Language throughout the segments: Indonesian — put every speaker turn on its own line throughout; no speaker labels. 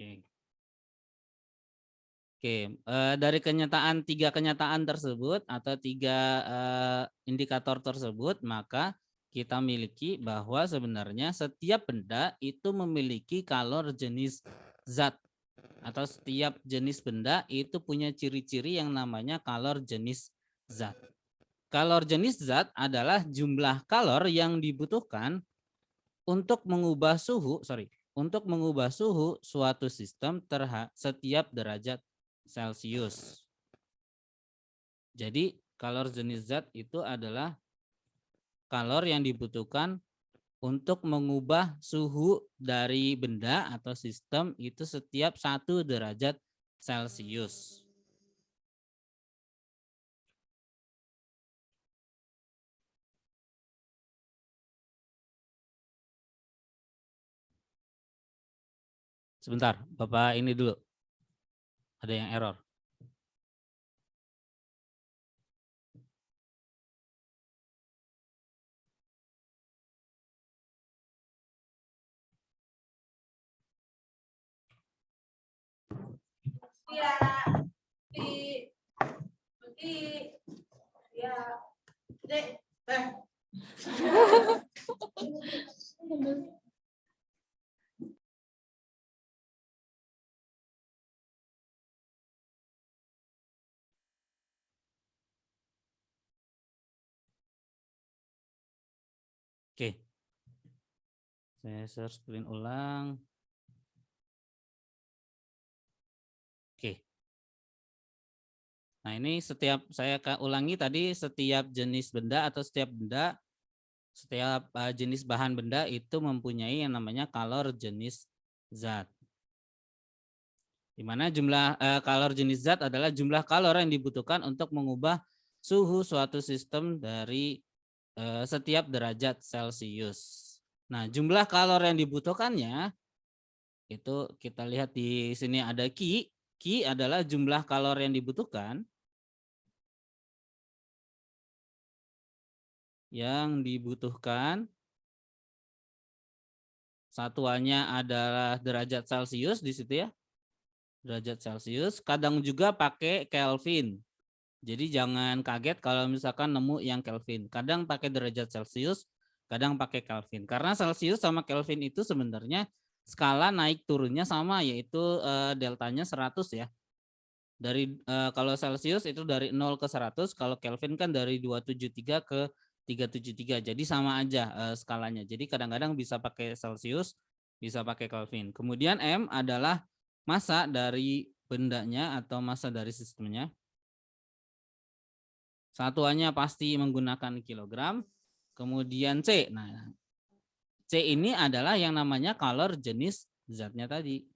Oke. Oke, dari tiga kenyataan tersebut atau tiga indikator tersebut, maka kita miliki bahwa sebenarnya setiap benda itu memiliki kalor jenis zat, atau setiap jenis benda itu punya ciri-ciri yang namanya kalor jenis zat. Kalor jenis zat adalah jumlah kalor yang dibutuhkan untuk mengubah suhu suatu sistem setiap derajat Celcius. Jadi kalor jenis zat itu adalah kalor yang dibutuhkan untuk mengubah suhu dari benda atau sistem itu setiap 1 derajat Celcius. Sebentar, Bapak ini dulu. Ada yang error.
Ya, ya, dek,
Oke. Saya share screen ulang. Oke. Nah, ini saya ulangi tadi, setiap jenis benda atau setiap jenis bahan benda itu mempunyai yang namanya kalor jenis zat. Di mana jumlah kalor jenis zat adalah jumlah kalor yang dibutuhkan untuk mengubah suhu suatu sistem dari setiap derajat Celcius. Nah, jumlah kalor yang dibutuhkannya itu kita lihat di sini ada Q. Q adalah jumlah kalor yang dibutuhkan. Satuannya adalah derajat Celcius di situ ya. Derajat Celcius, kadang juga pakai Kelvin. Jadi jangan kaget kalau misalkan nemu yang Kelvin. Kadang pakai derajat Celcius, kadang pakai Kelvin. Karena Celcius sama Kelvin itu sebenarnya skala naik turunnya sama, yaitu deltanya 100 ya. Dari kalau Celcius itu dari 0 ke 100, kalau Kelvin kan dari 273 ke 373. Jadi sama aja skalanya. Jadi kadang-kadang bisa pakai Celcius, bisa pakai Kelvin. Kemudian M adalah massa dari bendanya atau massa dari sistemnya. Satuannya pasti menggunakan kilogram. Kemudian C. Nah, C ini adalah yang namanya kalor jenis zatnya tadi.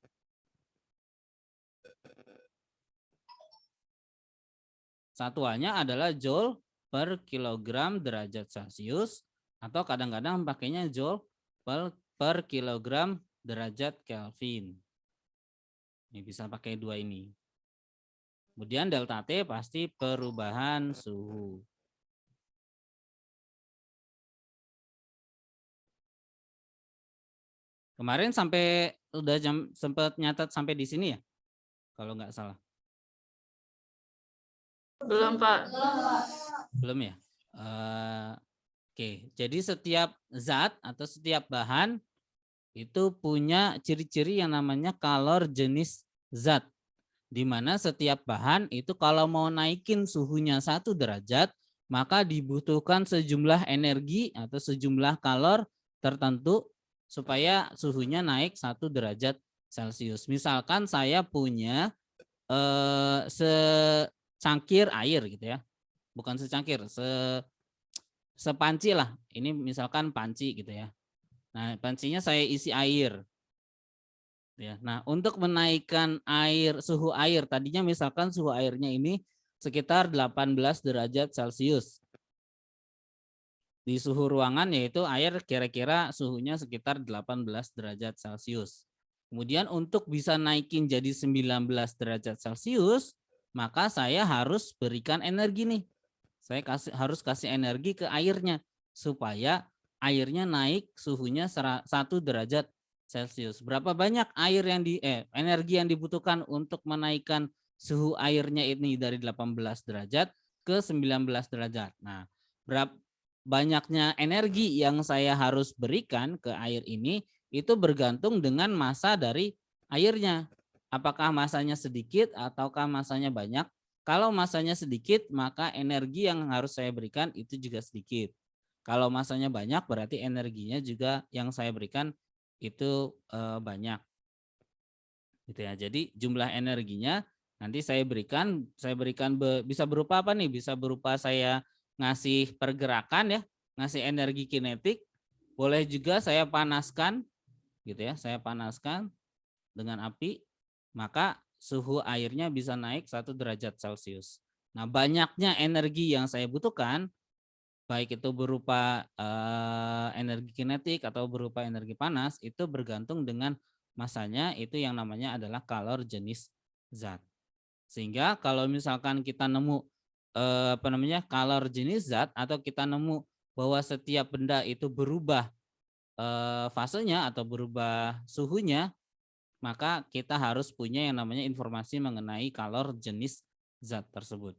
Satuannya adalah joule per kilogram derajat Celcius, atau kadang-kadang pakainya joule per kilogram derajat Kelvin. Ini bisa pakai dua ini. Kemudian delta T pasti perubahan suhu. Kemarin udah sempat nyatat sampai di sini ya? Kalau nggak salah.
belum Pak.
Belum ya? Oke, jadi setiap zat atau setiap bahan itu punya ciri-ciri yang namanya kalor jenis zat. Di mana setiap bahan itu kalau mau naikin suhunya 1 derajat, maka dibutuhkan sejumlah energi atau sejumlah kalor tertentu supaya suhunya naik 1 derajat Celcius. Misalkan saya punya secangkir air gitu ya. Bukan secangkir, sepanci lah. Ini misalkan panci gitu ya. Nah, pancinya saya isi air. Ya, nah, untuk menaikkan suhu air, tadinya misalkan suhu airnya ini sekitar 18 derajat Celcius. Di suhu ruangan yaitu air kira-kira suhunya sekitar 18 derajat Celcius. Kemudian untuk bisa naikin jadi 19 derajat Celcius, maka saya harus berikan energi nih. Saya harus kasih energi ke airnya supaya airnya naik suhunya 1 derajat Celcius. Berapa banyak air yang energi yang dibutuhkan untuk menaikkan suhu airnya ini dari 18 derajat ke 19 derajat. Nah, berapa banyaknya energi yang saya harus berikan ke air ini itu bergantung dengan massa dari airnya. Apakah massanya sedikit ataukah massanya banyak? Kalau massanya sedikit, maka energi yang harus saya berikan itu juga sedikit. Kalau massanya banyak, berarti energinya juga yang saya berikan itu banyak. Gitu ya. Jadi jumlah energinya nanti saya berikan bisa berupa apa nih? Bisa berupa saya ngasih pergerakan ya, ngasih energi kinetik. Boleh juga saya panaskan gitu ya, saya panaskan dengan api, maka suhu airnya bisa naik 1 derajat Celcius. Nah, banyaknya energi yang saya butuhkan, baik itu berupa energi kinetik atau berupa energi panas, itu bergantung dengan massanya, itu yang namanya adalah kalor jenis zat. Sehingga kalau misalkan kita nemu kalor jenis zat, atau kita nemu bahwa setiap benda itu berubah fasenya atau berubah suhunya, maka kita harus punya yang namanya informasi mengenai kalor jenis zat tersebut.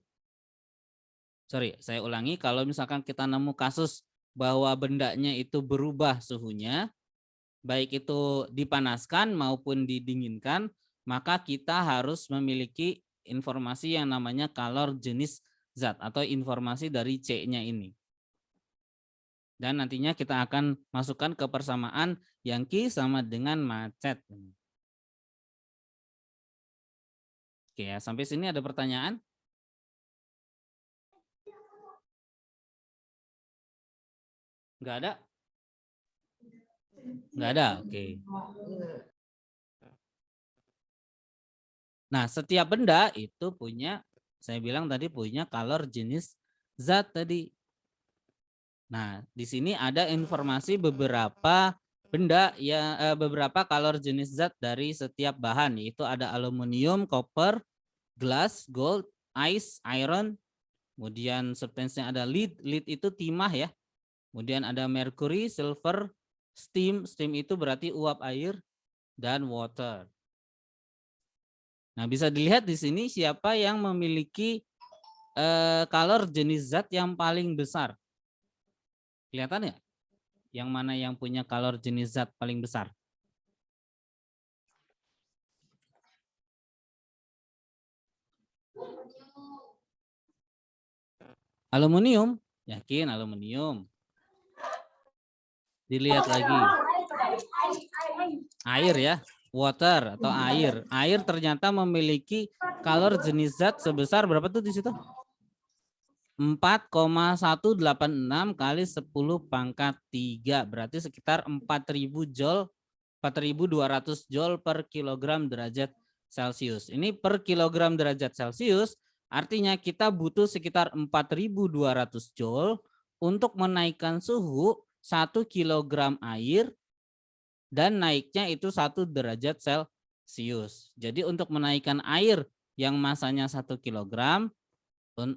Sorry, saya ulangi, kalau misalkan kita nemu kasus bahwa bendanya itu berubah suhunya, baik itu dipanaskan maupun didinginkan, maka kita harus memiliki informasi yang namanya kalor jenis zat atau informasi dari C-nya ini. Dan nantinya kita akan masukkan ke persamaan yang Q sama dengan macet. Oke ya, sampai sini ada pertanyaan? Enggak ada? Enggak ada, oke. Nah, setiap benda itu punya, saya bilang tadi punya kalor jenis zat tadi. Nah, di sini ada informasi beberapa benda ya, beberapa kalor jenis zat dari setiap bahan, yaitu ada aluminium, copper, glass, gold, ice, iron, kemudian substansinya ada lead, lead itu timah ya. Kemudian ada mercury, silver, steam, steam itu berarti uap air, dan water. Nah, bisa dilihat di sini siapa yang memiliki kalor jenis zat yang paling besar. Kelihatan ya? Yang mana yang punya kalor jenis zat paling besar? Aluminium. Yakin aluminium. Dilihat lagi. Air ya. Water atau air. Air ternyata memiliki kalor jenis zat sebesar berapa tuh di situ? 4,186 kali 10 pangkat 3. Berarti sekitar 4.000 joule, 4.200 joule per kilogram derajat Celcius. Ini per kilogram derajat Celcius, artinya kita butuh sekitar 4.200 joule untuk menaikkan suhu 1 kilogram air dan naiknya itu 1 derajat Celcius. Jadi untuk menaikkan air yang masanya 1 kilogram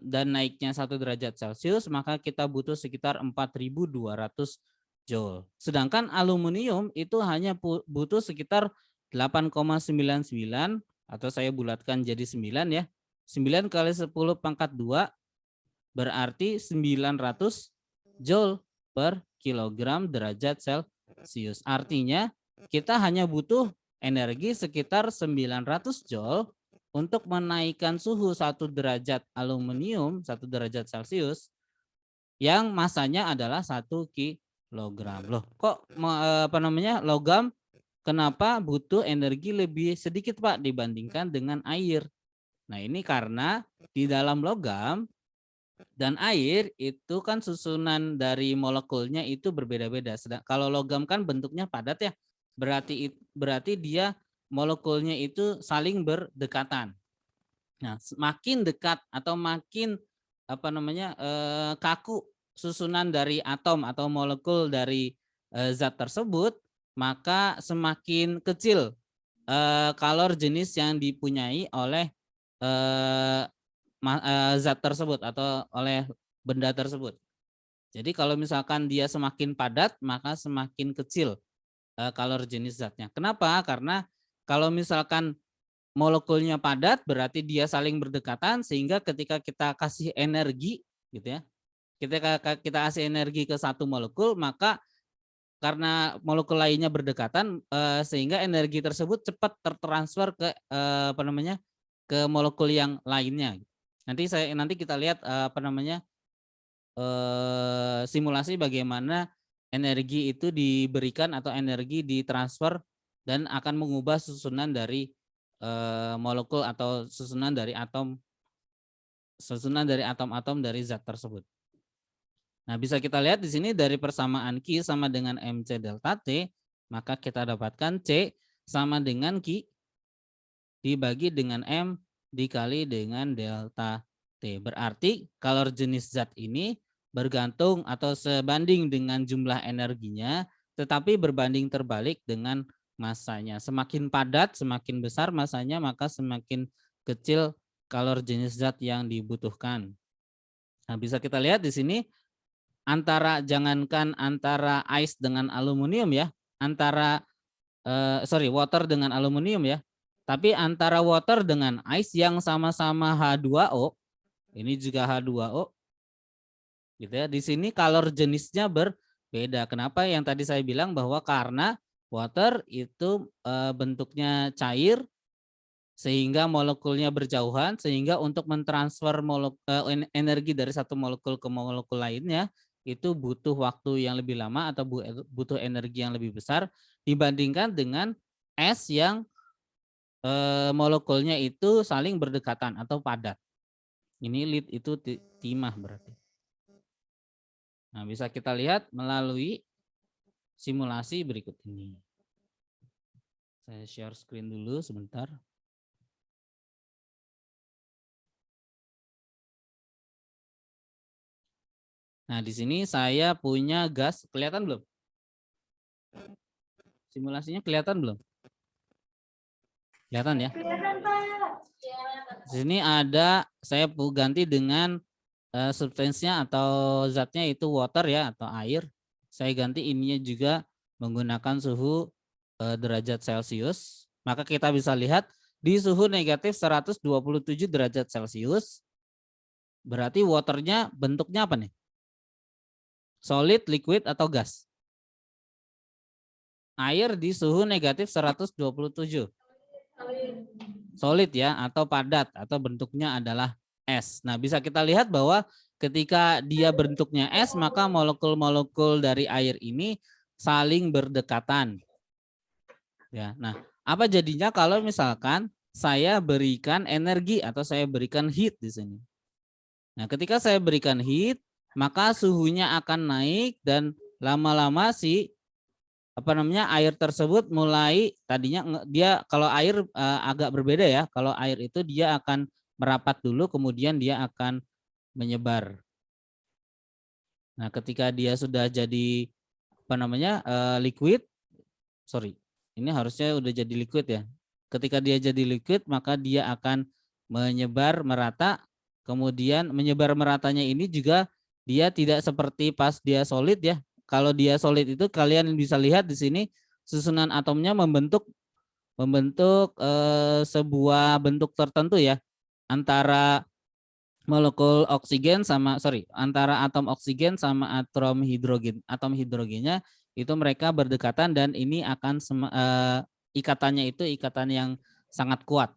dan naiknya 1 derajat Celcius, maka kita butuh sekitar 4.200 joule. Sedangkan aluminium itu hanya butuh sekitar 8,99 atau saya bulatkan jadi 9 ya. 9 kali 10 pangkat 2 berarti 900 joule per kilogram derajat Celcius. Artinya kita hanya butuh energi sekitar 900 joule untuk menaikkan suhu 1 derajat aluminium, 1 derajat Celcius, yang masanya adalah 1 kilogram. Loh, kok logam kenapa butuh energi lebih sedikit Pak dibandingkan dengan air? Nah, ini karena di dalam logam dan air itu kan susunan dari molekulnya itu berbeda-beda. Kalau logam kan bentuknya padat ya, berarti dia molekulnya itu saling berdekatan. Nah, semakin dekat atau makin kaku susunan dari atom atau molekul dari zat tersebut, maka semakin kecil kalor jenis yang dipunyai oleh zat tersebut atau oleh benda tersebut. Jadi kalau misalkan dia semakin padat, maka semakin kecil kalor jenis zatnya. Kenapa? Karena kalau misalkan molekulnya padat berarti dia saling berdekatan, sehingga ketika kita kasih energi gitu ya. Ketika kita kasih energi ke satu molekul, maka karena molekul lainnya berdekatan, sehingga energi tersebut cepat tertransfer ke ke molekul yang lainnya. Nanti kita lihat simulasi bagaimana energi itu diberikan atau energi ditransfer dan akan mengubah susunan dari molekul atau susunan dari atom-atom dari zat tersebut. Nah, bisa kita lihat di sini dari persamaan Q sama dengan MC delta T, maka kita dapatkan C sama dengan Q dibagi dengan M dikali dengan delta T. Berarti kalor jenis zat ini bergantung atau sebanding dengan jumlah energinya, tetapi berbanding terbalik dengan masanya. Semakin padat, semakin besar masanya, maka semakin kecil kalor jenis zat yang dibutuhkan. Nah, bisa kita lihat di sini jangankan antara ice dengan aluminium ya, water dengan aluminium ya, tapi antara water dengan ice yang sama-sama H2O, ini juga H2O, gitu ya. Di sini kalor jenisnya berbeda. Kenapa? Yang tadi saya bilang bahwa karena water itu bentuknya cair, sehingga molekulnya berjauhan, sehingga untuk mentransfer energi dari satu molekul ke molekul lainnya itu butuh waktu yang lebih lama atau butuh energi yang lebih besar dibandingkan dengan es yang molekulnya itu saling berdekatan atau padat. Ini lead itu timah berarti. Nah, bisa kita lihat melalui simulasi berikut ini. Saya share screen dulu sebentar. Nah, di sini saya punya gas, kelihatan belum? Simulasinya kelihatan belum? Kelihatan ya?
Kelihatan, Pak.
Di sini ada, saya ganti dengan substansinya atau zatnya itu water ya, atau air. Saya ganti ininya juga menggunakan suhu derajat Celcius. Maka kita bisa lihat di suhu negatif 127 derajat Celcius, berarti waternya bentuknya apa nih? Solid, liquid, atau gas? Air di suhu negatif 127. Solid ya, atau padat, atau bentuknya adalah es. Nah, bisa kita lihat bahwa ketika dia bentuknya es, maka molekul-molekul dari air ini saling berdekatan. Ya, nah, apa jadinya kalau misalkan saya berikan energi atau saya berikan heat di sini? Nah, ketika saya berikan heat, maka suhunya akan naik dan lama-lama air tersebut mulai tadinya dia kalau air agak berbeda ya. Kalau air itu dia akan merapat dulu, kemudian dia akan menyebar. Nah, ketika dia sudah jadi liquid, ini harusnya udah jadi liquid ya. Ketika dia jadi liquid, maka dia akan menyebar merata. Kemudian menyebar meratanya ini juga dia tidak seperti pas dia solid ya. Kalau dia solid itu kalian bisa lihat di sini susunan atomnya membentuk sebuah bentuk tertentu ya, antara molekul oksigen antara atom oksigen sama atom hidrogen. Atom hidrogennya itu mereka berdekatan dan ini akan ikatannya itu ikatan yang sangat kuat.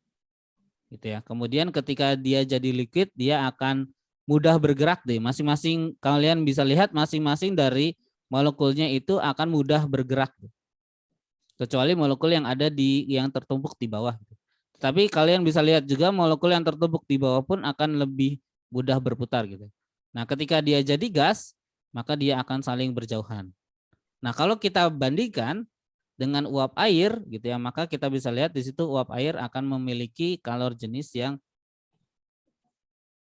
Gitu ya. Kemudian ketika dia jadi liquid, dia akan mudah bergerak deh. Masing-masing kalian bisa lihat masing-masing dari molekulnya itu akan mudah bergerak. Kecuali molekul yang ada yang tertumpuk di bawah. Tapi kalian bisa lihat juga molekul yang tertumpuk di bawah pun akan lebih mudah berputar gitu. Nah, ketika dia jadi gas, maka dia akan saling berjauhan. Nah, kalau kita bandingkan dengan uap air gitu ya, maka kita bisa lihat di situ uap air akan memiliki kalor jenis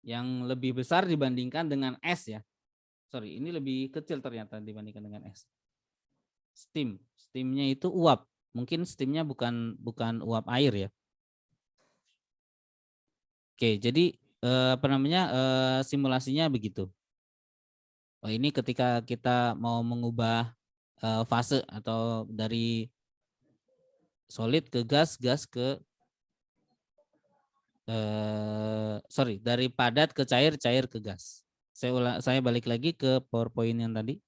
yang lebih besar dibandingkan dengan es ya. Ini lebih kecil ternyata dibandingkan dengan es. Steamnya itu uap. Mungkin steamnya bukan uap air ya. Oke, jadi simulasinya begitu. Ini ketika kita mau mengubah fase atau dari solid ke gas, gas ke dari padat ke cair, cair ke gas. Saya balik lagi ke PowerPoint yang tadi.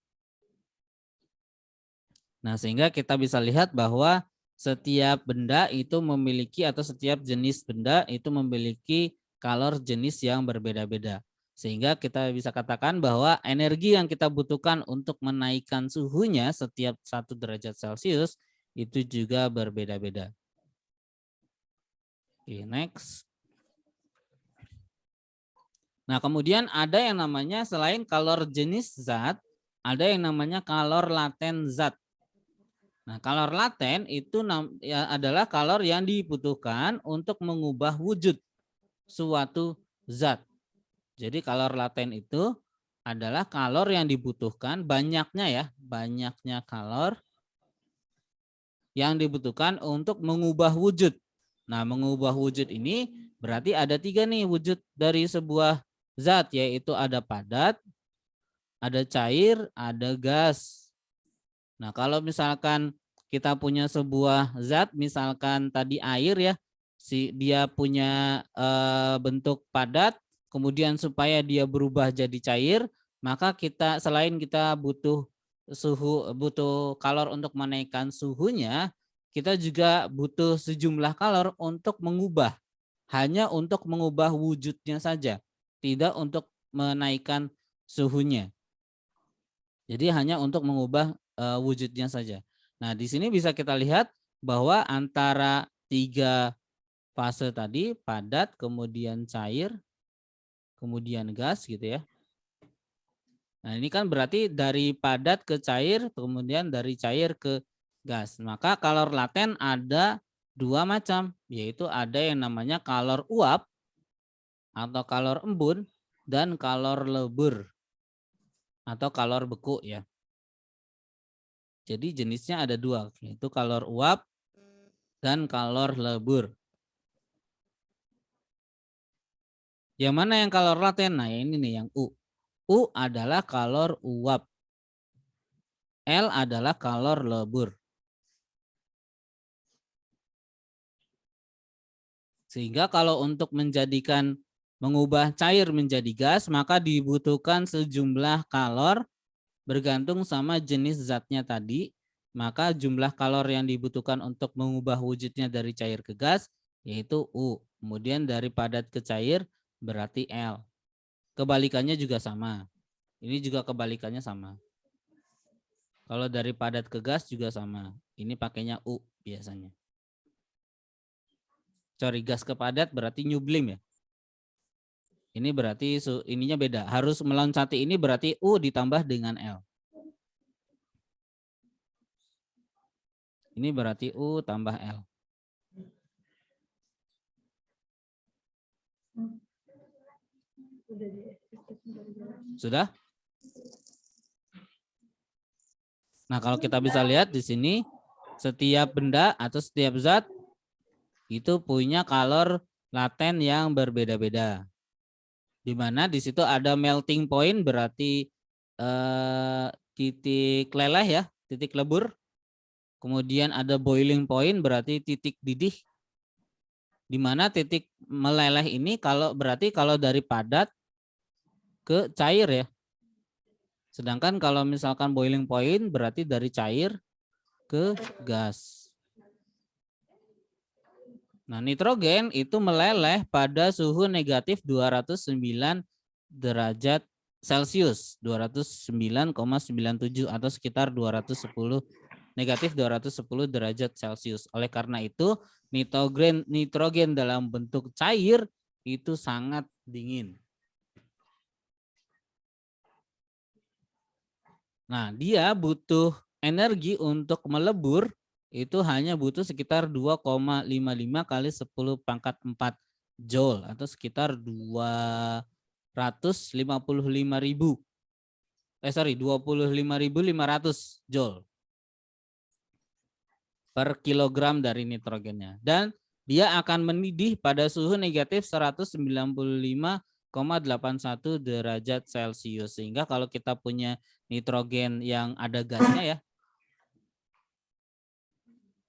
Nah, sehingga kita bisa lihat bahwa setiap benda itu memiliki atau setiap jenis benda itu memiliki kalor jenis yang berbeda-beda. Sehingga kita bisa katakan bahwa energi yang kita butuhkan untuk menaikkan suhunya setiap 1 derajat Celcius itu juga berbeda-beda. Oke, next. Nah, kemudian ada yang namanya selain kalor jenis zat, ada yang namanya kalor laten zat. Nah, kalor laten itu adalah kalor yang dibutuhkan untuk mengubah wujud suatu zat. Jadi kalor laten itu adalah kalor yang dibutuhkan, banyaknya kalor yang dibutuhkan untuk mengubah wujud. Nah, mengubah wujud ini berarti ada 3 nih wujud dari sebuah zat, yaitu ada padat, ada cair, ada gas. Nah, kalau misalkan kita punya sebuah zat, misalkan tadi air ya, dia punya bentuk padat, kemudian supaya dia berubah jadi cair, maka kita selain kita butuh kalor untuk menaikkan suhunya, kita juga butuh sejumlah kalor untuk mengubah, hanya untuk mengubah wujudnya saja, tidak untuk menaikkan suhunya. Jadi hanya untuk mengubah wujudnya saja. Nah, di sini bisa kita lihat bahwa antara 3 fase tadi, padat, kemudian cair, kemudian gas gitu ya. Nah, ini kan berarti dari padat ke cair, kemudian dari cair ke gas. Maka kalor laten ada 2 macam, yaitu ada yang namanya kalor uap atau kalor embun dan kalor lebur atau kalor beku ya. Jadi jenisnya ada 2, yaitu kalor uap dan kalor lebur. Yang mana yang kalor laten? Nah, ini nih yang U. U adalah kalor uap. L adalah kalor lebur. Sehingga kalau untuk mengubah cair menjadi gas, maka dibutuhkan sejumlah kalor bergantung sama jenis zatnya tadi. Maka jumlah kalor yang dibutuhkan untuk mengubah wujudnya dari cair ke gas yaitu U. Kemudian dari padat ke cair berarti L. Kebalikannya juga sama. Ini juga kebalikannya sama. Kalau dari padat ke gas juga sama. Ini pakainya U biasanya. Sorry, gas ke padat berarti nyublim ya. Ini berarti ininya beda. Harus meloncati ini berarti U ditambah dengan L. Ini berarti U tambah L. Sudah? Nah, kalau kita bisa lihat di sini, setiap benda atau setiap zat itu punya kalor laten yang berbeda-beda. Di mana di situ ada melting point berarti titik leleh ya, titik lebur. Kemudian ada boiling point berarti titik didih. Di mana titik meleleh ini berarti kalau dari padat ke cair ya. Sedangkan kalau misalkan boiling point berarti dari cair ke gas. Nah, nitrogen itu meleleh pada suhu negatif 209 derajat Celcius, 209,97 atau sekitar 210 negatif 210 derajat Celcius. Oleh karena itu, nitrogen dalam bentuk cair itu sangat dingin. Nah, dia butuh energi untuk melebur itu hanya butuh sekitar 2,55 kali 10 pangkat 4 joule atau sekitar 25.500 joule per kilogram dari nitrogennya. Dan dia akan mendidih pada suhu negatif 195,81 derajat Celcius. Sehingga kalau kita punya nitrogen yang ada gasnya ya,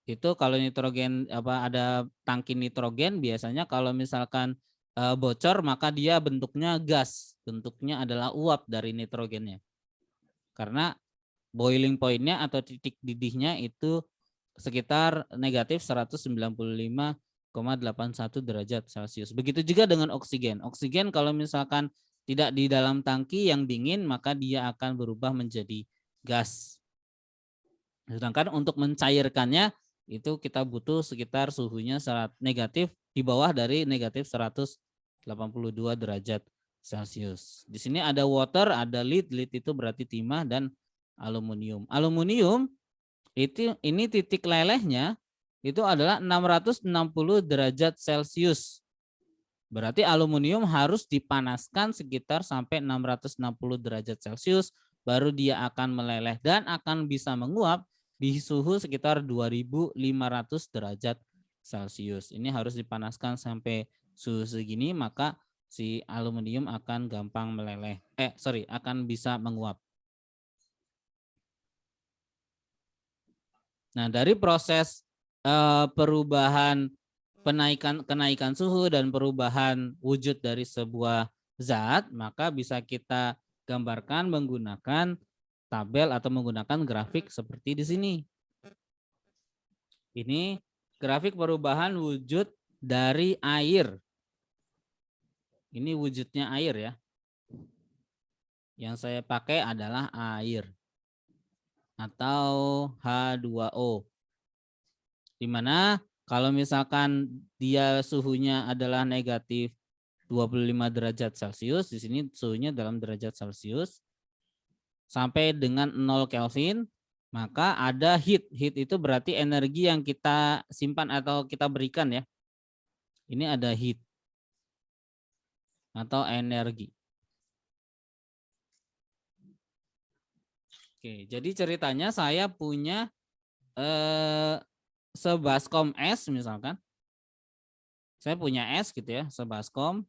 itu kalau nitrogen ada tangki nitrogen biasanya kalau misalkan bocor maka dia bentuknya gas, bentuknya adalah uap dari nitrogennya. Karena boiling point-nya atau titik didihnya itu sekitar negatif 195,81 derajat Celcius. Begitu juga dengan oksigen. Oksigen kalau misalkan tidak di dalam tangki yang dingin maka dia akan berubah menjadi gas. Sedangkan untuk mencairkannya itu kita butuh sekitar suhunya negatif di bawah dari negatif 182 derajat Celcius. Di sini ada water, ada lead itu berarti timah dan aluminium. Aluminium ini titik lelehnya itu adalah 660 derajat Celcius. Berarti aluminium harus dipanaskan sekitar sampai 660 derajat Celcius baru dia akan meleleh dan akan bisa menguap di suhu sekitar 2500 derajat Celcius. Ini harus dipanaskan sampai suhu segini maka si aluminium akan gampang meleleh. Akan bisa menguap. Nah, dari proses perubahan kenaikan suhu dan perubahan wujud dari sebuah zat, maka bisa kita gambarkan menggunakan tabel atau menggunakan grafik seperti di sini. Ini grafik perubahan wujud dari air. Ini wujudnya air ya. Yang saya pakai adalah air atau H2O. Di mana kalau misalkan dia suhunya adalah negatif 25 derajat Celcius, di sini suhunya dalam derajat Celcius, sampai dengan 0 Kelvin, maka ada heat. Heat itu berarti energi yang kita simpan atau kita berikan ya. Ini ada heat atau energi. Oke, jadi ceritanya saya punya sebaskom es misalkan. Saya punya es gitu ya, sebaskom.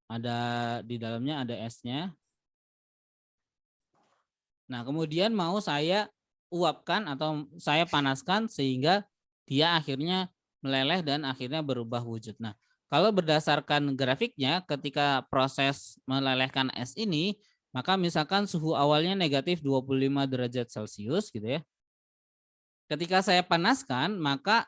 Ada di dalamnya ada esnya. Nah, kemudian mau saya uapkan atau saya panaskan sehingga dia akhirnya meleleh dan akhirnya berubah wujud. Nah, kalau berdasarkan grafiknya ketika proses melelehkan es ini, maka misalkan suhu awalnya negatif 25 derajat Celcius gitu ya. Ketika saya panaskan, maka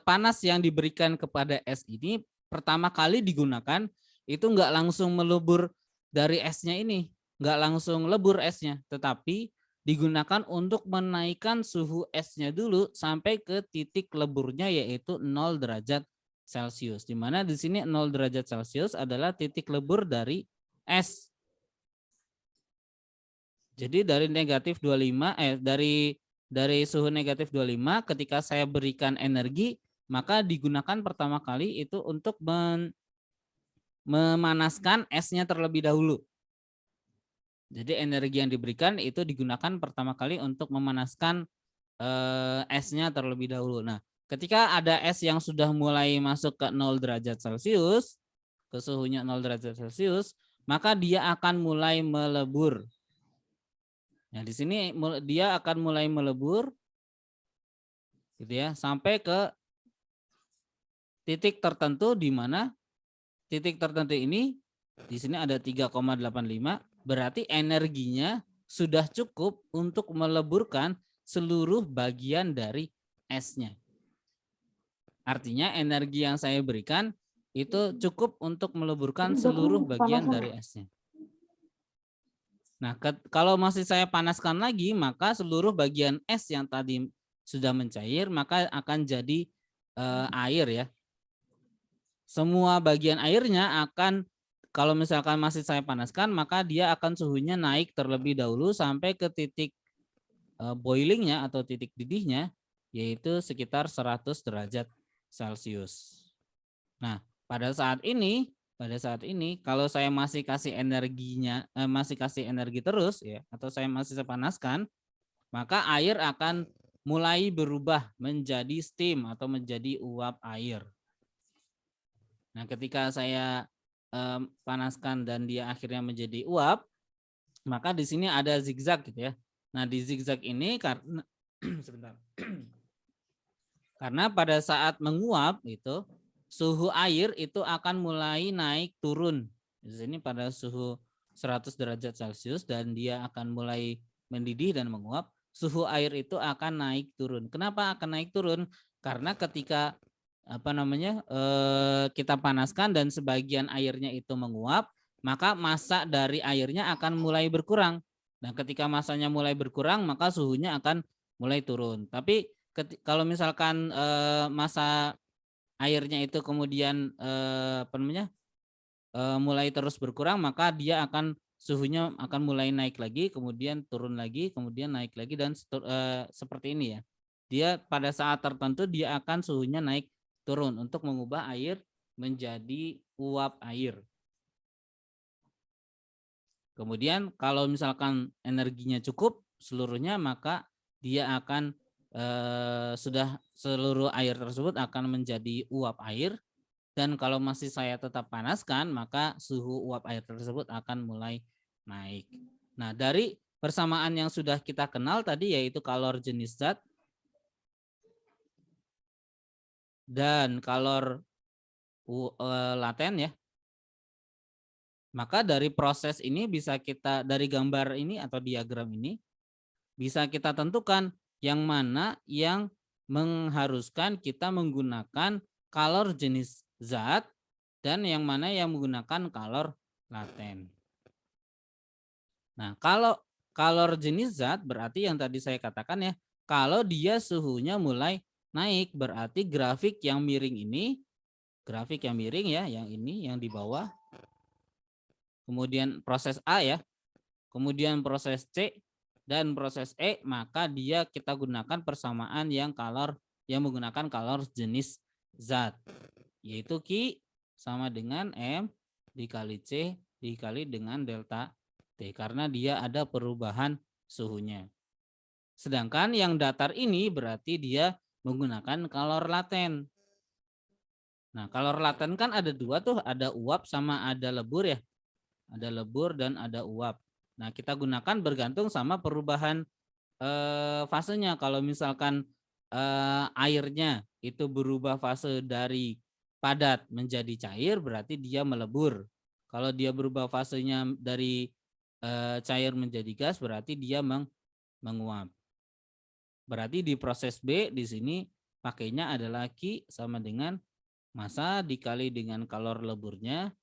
panas yang diberikan kepada es ini pertama kali digunakan itu nggak langsung melebur dari esnya ini, nggak langsung lebur esnya, tetapi digunakan untuk menaikkan suhu esnya dulu sampai ke titik leburnya yaitu 0 derajat Celcius. Di mana di sini 0 derajat Celcius adalah titik lebur dari es. Jadi dari negatif 25 dari suhu negatif 25 ketika saya berikan energi maka digunakan pertama kali itu untuk memanaskan esnya terlebih dahulu. Jadi energi yang diberikan itu digunakan pertama kali untuk memanaskan esnya terlebih dahulu. Nah, ketika ada es yang sudah mulai masuk ke 0 derajat Celcius, ke suhunya 0 derajat Celcius, maka dia akan mulai melebur. Nah, di sini dia akan mulai melebur gitu ya, sampai ke titik tertentu di mana titik tertentu ini di sini ada 3,85, berarti energinya sudah cukup untuk meleburkan seluruh bagian dari esnya. Artinya energi yang saya berikan itu cukup untuk meleburkan seluruh bagian dari esnya. Nah, kalau masih saya panaskan lagi, maka seluruh bagian es yang tadi sudah mencair, maka akan jadi air ya. Semua bagian airnya akan, kalau misalkan masih saya panaskan, maka dia akan suhunya naik terlebih dahulu sampai ke titik boilingnya atau titik didihnya, yaitu sekitar 100 derajat Celcius. Nah, pada saat ini kalau saya masih kasih energi terus ya, atau saya masih panaskan, maka air akan mulai berubah menjadi steam atau menjadi uap air. Nah, ketika saya panaskan dan dia akhirnya menjadi uap, maka di sini ada zigzag gitu ya. Nah, di zigzag ini karena sebentar. Karena pada saat menguap itu suhu air itu akan mulai naik turun. Di sini pada suhu 100 derajat Celcius dan dia akan mulai mendidih dan menguap, suhu air itu akan naik turun. Kenapa akan naik turun? Karena ketika kita panaskan dan sebagian airnya itu menguap, maka massa dari airnya akan mulai berkurang. Nah, ketika massanya mulai berkurang, maka suhunya akan mulai turun. Tapi kalau misalkan massa airnya itu kemudian mulai terus berkurang, maka dia akan suhunya akan mulai naik lagi, kemudian turun lagi, kemudian naik lagi dan seperti ini ya. Dia pada saat tertentu dia akan suhunya naik turun untuk mengubah air menjadi uap air. Kemudian kalau misalkan energinya cukup seluruhnya, maka dia akan sudah seluruh air tersebut akan menjadi uap air. Dan kalau masih saya tetap panaskan, maka suhu uap air tersebut akan mulai naik. Nah, dari persamaan yang sudah kita kenal tadi yaitu kalor jenis zat dan kalor laten ya. Maka dari proses ini bisa kita, dari gambar ini atau diagram ini, bisa kita tentukan yang mana yang mengharuskan kita menggunakan kalor jenis zat dan yang mana yang menggunakan kalor laten. Nah, kalau kalor jenis zat berarti yang tadi saya katakan ya, kalau dia suhunya mulai naik berarti grafik yang miring ini, grafik yang miring ya, yang ini yang di bawah. Kemudian proses A ya, kemudian proses C dan proses E, maka dia kita gunakan persamaan yang menggunakan kalor jenis zat, yaitu Q sama dengan M dikali C dikali dengan delta T karena dia ada perubahan suhunya. Sedangkan yang datar ini berarti dia menggunakan kalor laten. Nah, kalor laten kan ada dua tuh, ada uap sama ada lebur ya. Ada lebur dan ada uap. Nah, kita gunakan bergantung sama perubahan fasenya. Kalau misalkan airnya itu berubah fase dari padat menjadi cair, berarti dia melebur. Kalau dia berubah fasenya dari cair menjadi gas, berarti dia menguap. Berarti di proses B di sini pakainya adalah Q sama dengan massa dikali dengan kalor leburnya.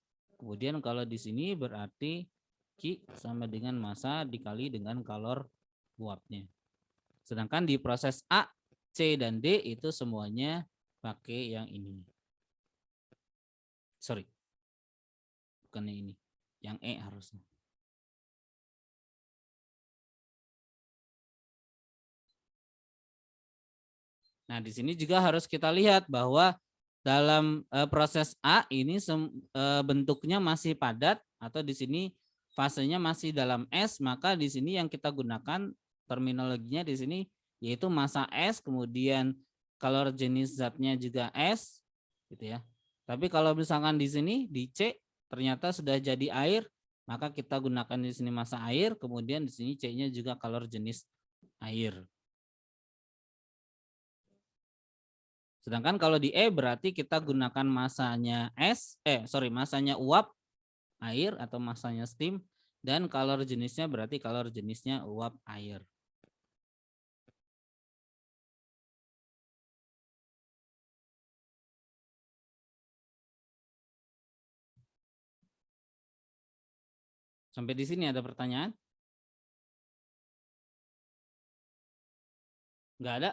Kemudian kalau di sini berarti Q sama dengan massa dikali dengan kalor uapnya. Sedangkan di proses A, C, dan D itu semuanya pakai yang ini. Sorry, bukan ini. Yang E harusnya. Nah, di sini juga harus kita lihat bahwa dalam proses A ini bentuknya masih padat atau di sini fasenya masih dalam S, maka di sini yang kita gunakan terminologinya di sini yaitu massa S, kemudian kalor jenis zatnya juga S gitu ya. Tapi kalau misalkan di sini di C ternyata sudah jadi air, maka kita gunakan di sini massa air, kemudian di sini C-nya juga kalor jenis air. Sedangkan kalau di E berarti kita gunakan masanya masanya uap air atau masanya steam, dan kalor jenisnya berarti kalor jenisnya uap air. Sampai di sini ada pertanyaan? Enggak ada?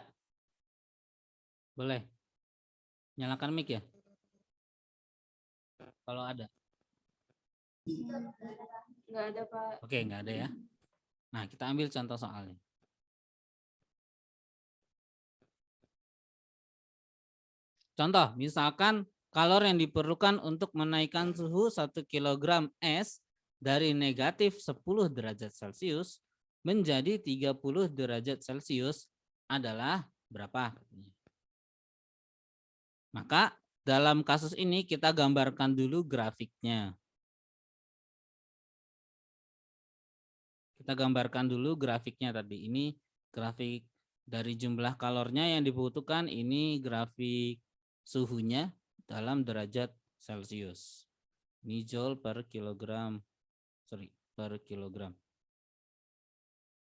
Boleh. Nyalakan mic ya. Kalau ada.
Enggak ada, Pak.
Oke, enggak ada ya. Nah, kita ambil contoh soalnya. Contoh, misalkan kalor yang diperlukan untuk menaikkan suhu 1 kg es dari negatif 10 derajat Celcius menjadi 30 derajat Celcius adalah berapa? Maka dalam kasus ini kita gambarkan dulu grafiknya. Kita gambarkan dulu grafiknya tadi. Ini grafik Dari jumlah kalornya yang dibutuhkan, ini grafik suhunya dalam derajat Celcius. Ini joule per kilogram, per kilogram.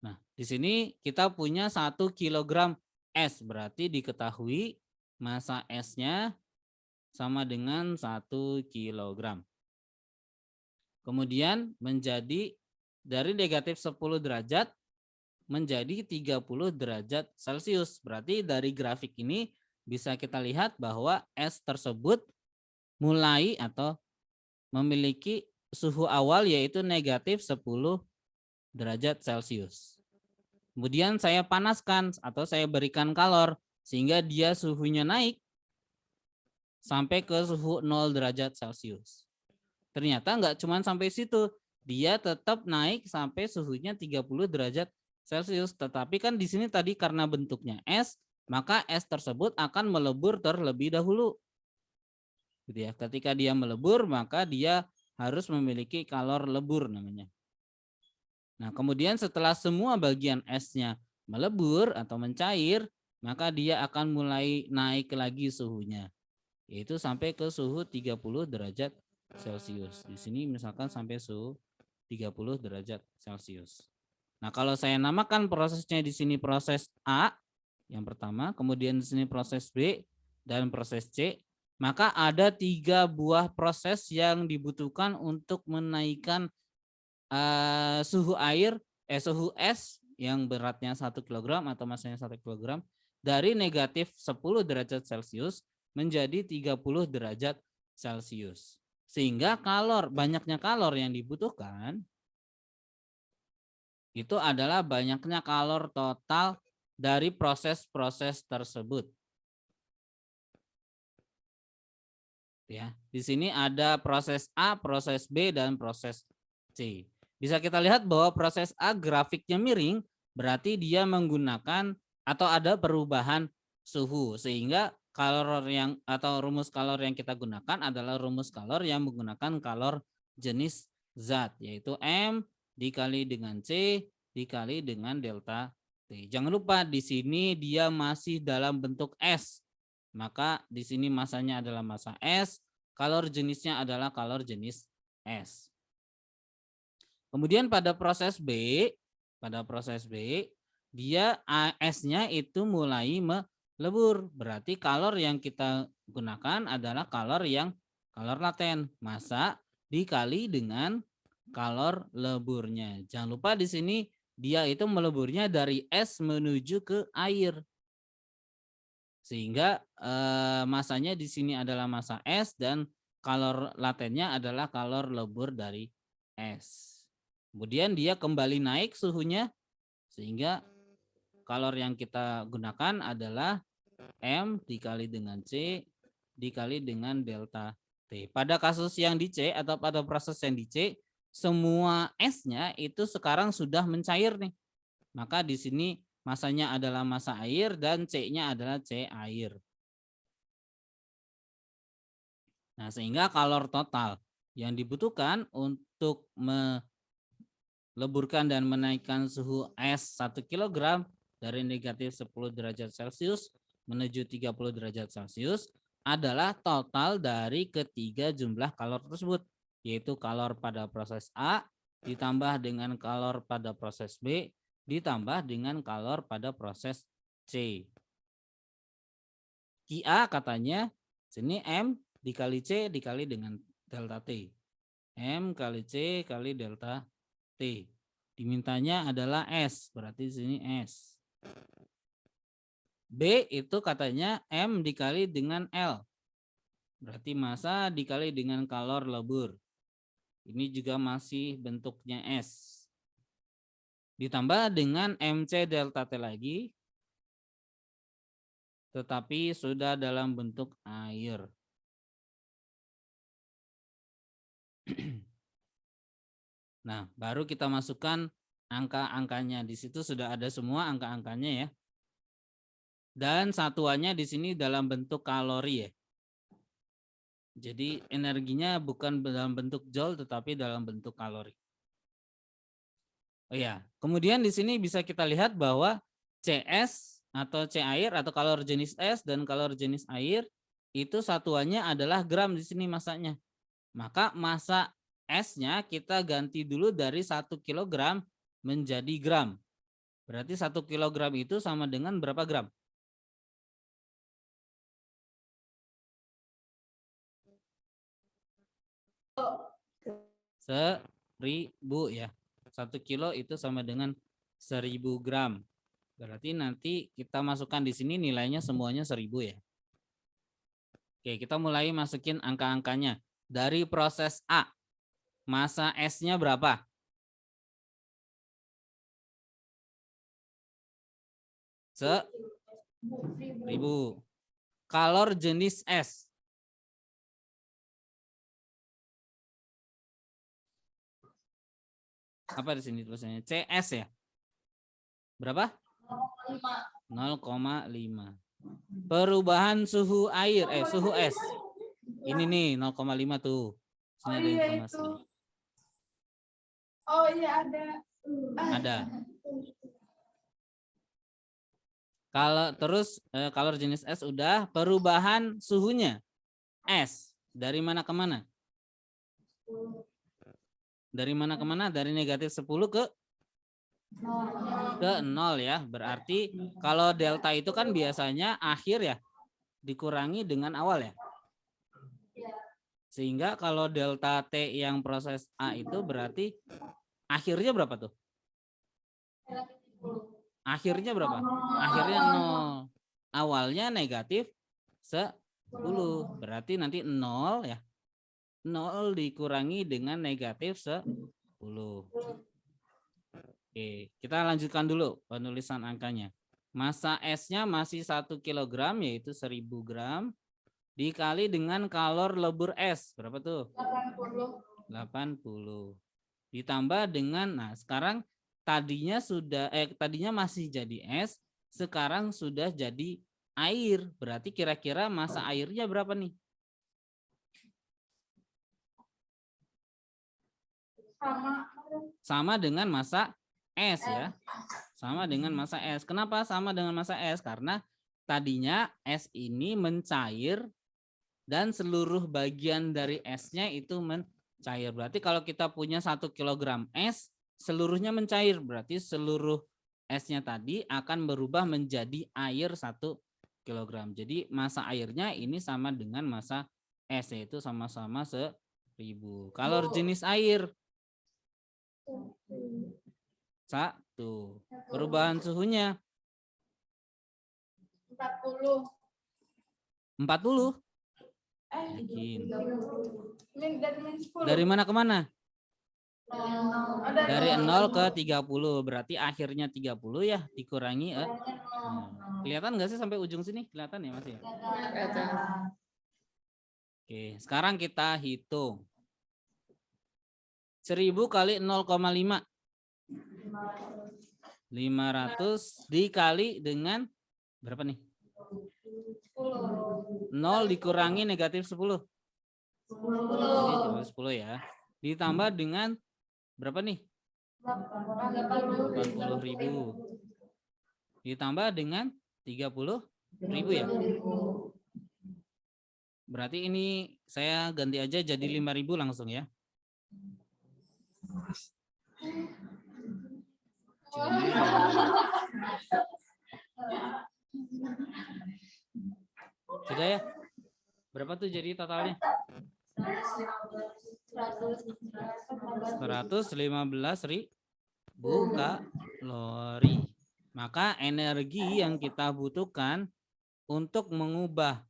Nah, di sini kita punya 1 kilogram es, berarti diketahui massa esnya sama dengan 1 kilogram. Kemudian menjadi dari negatif 10 derajat menjadi 30 derajat Celcius. Berarti dari grafik ini bisa kita lihat bahwa es tersebut mulai atau memiliki suhu awal yaitu negatif 10 derajat Celcius. Kemudian saya panaskan atau saya berikan kalor sehingga dia suhunya naik sampai ke suhu 0 derajat Celcius. Ternyata nggak cuma sampai situ, dia tetap naik sampai suhunya 30 derajat Celcius. Tetapi kan di sini tadi karena bentuknya es, maka es tersebut akan melebur terlebih dahulu. Gitu ya. Ketika dia melebur, maka dia harus memiliki kalor lebur namanya. Nah, kemudian setelah semua bagian esnya melebur atau mencair, maka dia akan mulai naik lagi suhunya, yaitu sampai ke suhu 30 derajat Celcius. Di sini misalkan sampai suhu 30 derajat Celcius. Nah, kalau saya namakan prosesnya di sini proses A yang pertama, kemudian di sini proses B dan proses C, maka ada 3 buah proses yang dibutuhkan untuk menaikkan suhu suhu es yang beratnya 1 kg atau massanya 1 kg dari negatif 10 derajat Celcius menjadi 30 derajat Celcius. Sehingga banyaknya kalor yang dibutuhkan itu adalah banyaknya kalor total dari proses-proses tersebut. Ya, di sini ada proses A, proses B, dan proses C. Bisa kita lihat bahwa proses A grafiknya miring, berarti dia menggunakan atau ada perubahan suhu, sehingga kalor yang atau rumus kalor yang kita gunakan adalah rumus kalor yang menggunakan kalor jenis zat, yaitu M dikali dengan C dikali dengan delta T. Jangan lupa di sini dia masih dalam bentuk S. Maka di sini masanya adalah massa S, kalor jenisnya adalah kalor jenis S. Kemudian pada proses B, dia S-nya itu mulai melebur. Berarti kalor yang kita gunakan adalah kalor laten, massa dikali dengan kalor leburnya. Jangan lupa di sini dia itu meleburnya dari es menuju ke air. Sehingga masanya di sini adalah massa es dan kalor latennya adalah kalor lebur dari es. Kemudian dia kembali naik suhunya sehingga kalor yang kita gunakan adalah M dikali dengan C dikali dengan delta T. Pada kasus yang di C atau pada proses yang di C, semua S-nya itu sekarang sudah mencair nih. Maka di sini masanya adalah massa air dan C-nya adalah C air. Nah, sehingga kalor total yang dibutuhkan untuk meleburkan dan menaikkan suhu es 1 kg dari negatif 10 derajat Celcius menuju 30 derajat Celcius adalah total dari ketiga jumlah kalor tersebut, yaitu kalor pada proses A ditambah dengan kalor pada proses B ditambah dengan kalor pada proses C. Qi katanya sini M dikali C dikali dengan delta T. M kali C kali delta T. Dimintanya adalah S, berarti sini S. B itu katanya M dikali dengan L. Berarti massa dikali dengan kalor lebur. Ini juga masih bentuknya S. Ditambah dengan MC delta T lagi, tetapi sudah dalam bentuk air. Nah, baru kita masukkan angka-angkanya. Di situ sudah ada semua angka-angkanya ya. Dan satuannya di sini dalam bentuk kalori ya. Jadi energinya bukan dalam bentuk joule tetapi dalam bentuk kalori. Oh ya, kemudian di sini bisa kita lihat bahwa CS atau C air atau kalori jenis es dan kalori jenis air itu satuannya adalah gram di sini masanya. Maka massa esnya kita ganti dulu dari 1 kilogram menjadi gram. Berarti 1 kilogram itu sama dengan berapa gram? Seribu ya. 1 kilo itu sama dengan 1000 gram. Berarti nanti kita masukkan di sini nilainya semuanya 1000 ya. Oke, kita mulai masukin angka-angkanya. Dari proses A, massa esnya berapa? Seribu. Kalor jenis es. Apa di sini tulisannya? CS ya? Berapa? 0,5. Perubahan suhu air, suhu es. Ini nih 0,5 tuh. Sini ada informasi.
Oh iya ada.
Ada. Kalau terus kalor jenis es udah, perubahan suhunya es dari mana ke mana? Dari mana ke mana? Dari negatif 10 ke 0 ya. Berarti kalau delta itu kan biasanya akhir ya, dikurangi dengan awal ya. Sehingga kalau delta T yang proses A itu berarti akhirnya berapa tuh? Akhirnya berapa? Akhirnya 0. Awalnya negatif 10. Berarti nanti 0 ya. 0 dikurangi dengan negatif 10. Oke, kita lanjutkan dulu penulisan angkanya. Massa esnya masih 1 kg yaitu 1000 gram. Dikali dengan kalor lebur es. Berapa tuh? 80. Ditambah dengan, nah sekarang tadinya masih jadi es, sekarang sudah jadi air. Berarti kira-kira massa airnya berapa nih? Sama dengan massa es ya. Sama dengan massa es. Kenapa sama dengan massa es? Karena tadinya es ini mencair dan seluruh bagian dari esnya itu mencair. Berarti kalau kita punya 1 kg es, seluruhnya mencair. Berarti seluruh esnya tadi akan berubah menjadi air 1 kg. Jadi massa airnya ini sama dengan massa es, yaitu sama-sama 1000. Kalor jenis air 1. Perubahan suhunya 40. Yakin. Dari mana ke mana? Dari 0 ke 30. Berarti akhirnya 30 ya, dikurangi. Kelihatan nggak sih sampai ujung sini? Kelihatan ya masih? Oke, sekarang kita hitung. 1000 kali 0,5. 500 dikali dengan berapa nih? 0 dikurangi negatif 10. 10 ya. Ditambah dengan berapa nih? 80.000. Ditambah dengan 30.000 ya. Berarti ini saya ganti aja jadi 5.000 langsung ya. Sudah ya? Berapa tuh jadi totalnya? 115.000 kalori. Maka energi yang kita butuhkan untuk mengubah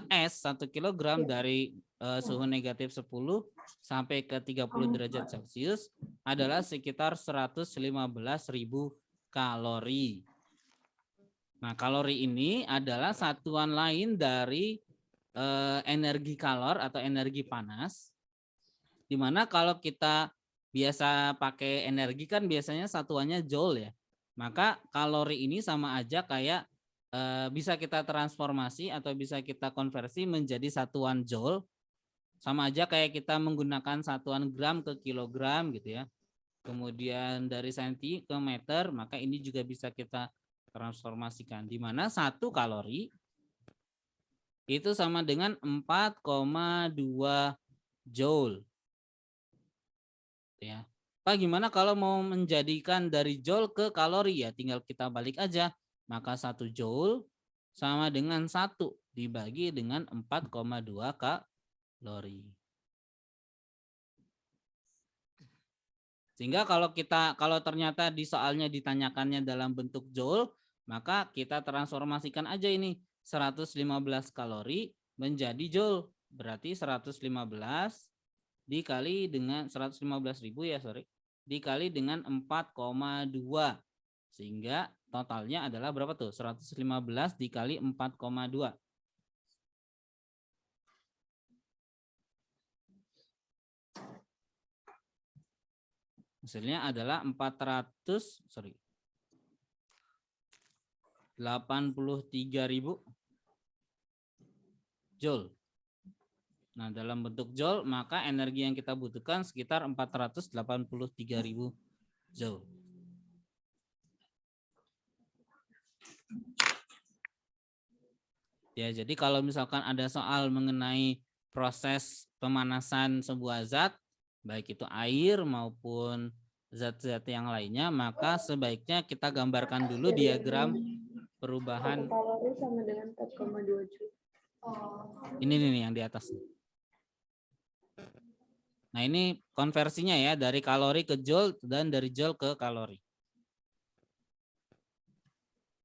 es 1 kg dari suhu negatif 10 sampai ke 30 derajat Celcius adalah sekitar 115.000 kalori. Nah, kalori ini adalah satuan lain dari energi kalor atau energi panas. Dimana kalau kita biasa pakai energi kan biasanya satuannya joule ya. Maka kalori ini sama aja kayak bisa kita transformasi atau bisa kita konversi menjadi satuan joule. Sama aja kayak kita menggunakan satuan gram ke kilogram gitu ya. Kemudian dari senti ke meter, maka ini juga bisa kita transformasikan, di mana 1 kalori itu sama dengan 4,2 joule. Ya. Pak, gimana kalau mau menjadikan dari joule ke kalori? Ya tinggal kita balik aja. Maka 1 joule sama dengan 1 dibagi dengan 4,2 kalori. Sehingga kalau ternyata di soalnya ditanyakannya dalam bentuk joule, maka kita transformasikan aja ini 115 kalori menjadi joule. Berarti 115 dikali dengan 115.000 ya, dikali dengan 4,2. Sehingga totalnya adalah berapa tuh? 115 dikali 4,2. Hasilnya adalah 83.000 joule. Nah, dalam bentuk joule, maka energi yang kita butuhkan sekitar 483.000 joule. Ya, jadi kalau misalkan ada soal mengenai proses pemanasan sebuah zat, baik itu air maupun zat-zat yang lainnya, maka sebaiknya kita gambarkan dulu diagram perubahan.
Kalori sama dengan 4,2 joule.
Ini nih yang di atas. Nah, ini konversinya ya, dari kalori ke joule dan dari joule ke kalori.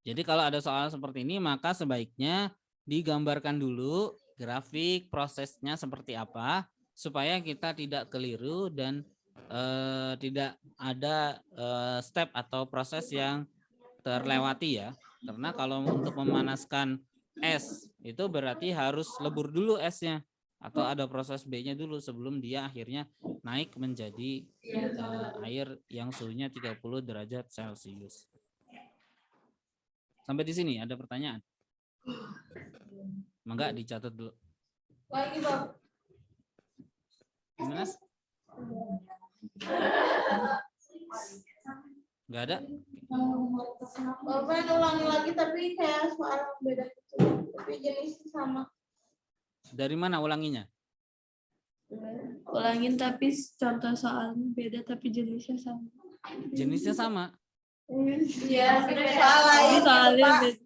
Jadi kalau ada soal seperti ini, maka sebaiknya digambarkan dulu grafik prosesnya seperti apa, supaya kita tidak keliru dan tidak ada step atau proses yang terlewati ya. Karena kalau untuk memanaskan es itu berarti harus lebur dulu esnya, atau ada proses B-nya dulu sebelum dia akhirnya naik menjadi air yang suhunya 30 derajat Celcius. Sampai di sini ada pertanyaan? Mangga dicatat dulu. Gimana? Enggak ada?
Bapak ulangi lagi tapi kayak soal beda gitu. Tapi jenisnya sama.
Dari mana ulanginya?
Ulangin tapi contoh soalnya beda tapi jenisnya sama.
Jenisnya sama.
Iya, soal lain. Soalnya beda.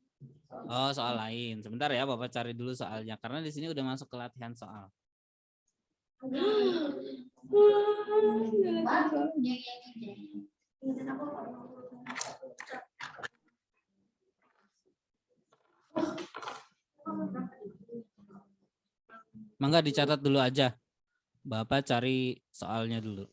Oh, soal lain. Sebentar ya, Bapak cari dulu soalnya karena di sini udah masuk ke latihan soal. Mangga dicatat dulu aja. Bapak cari soalnya dulu.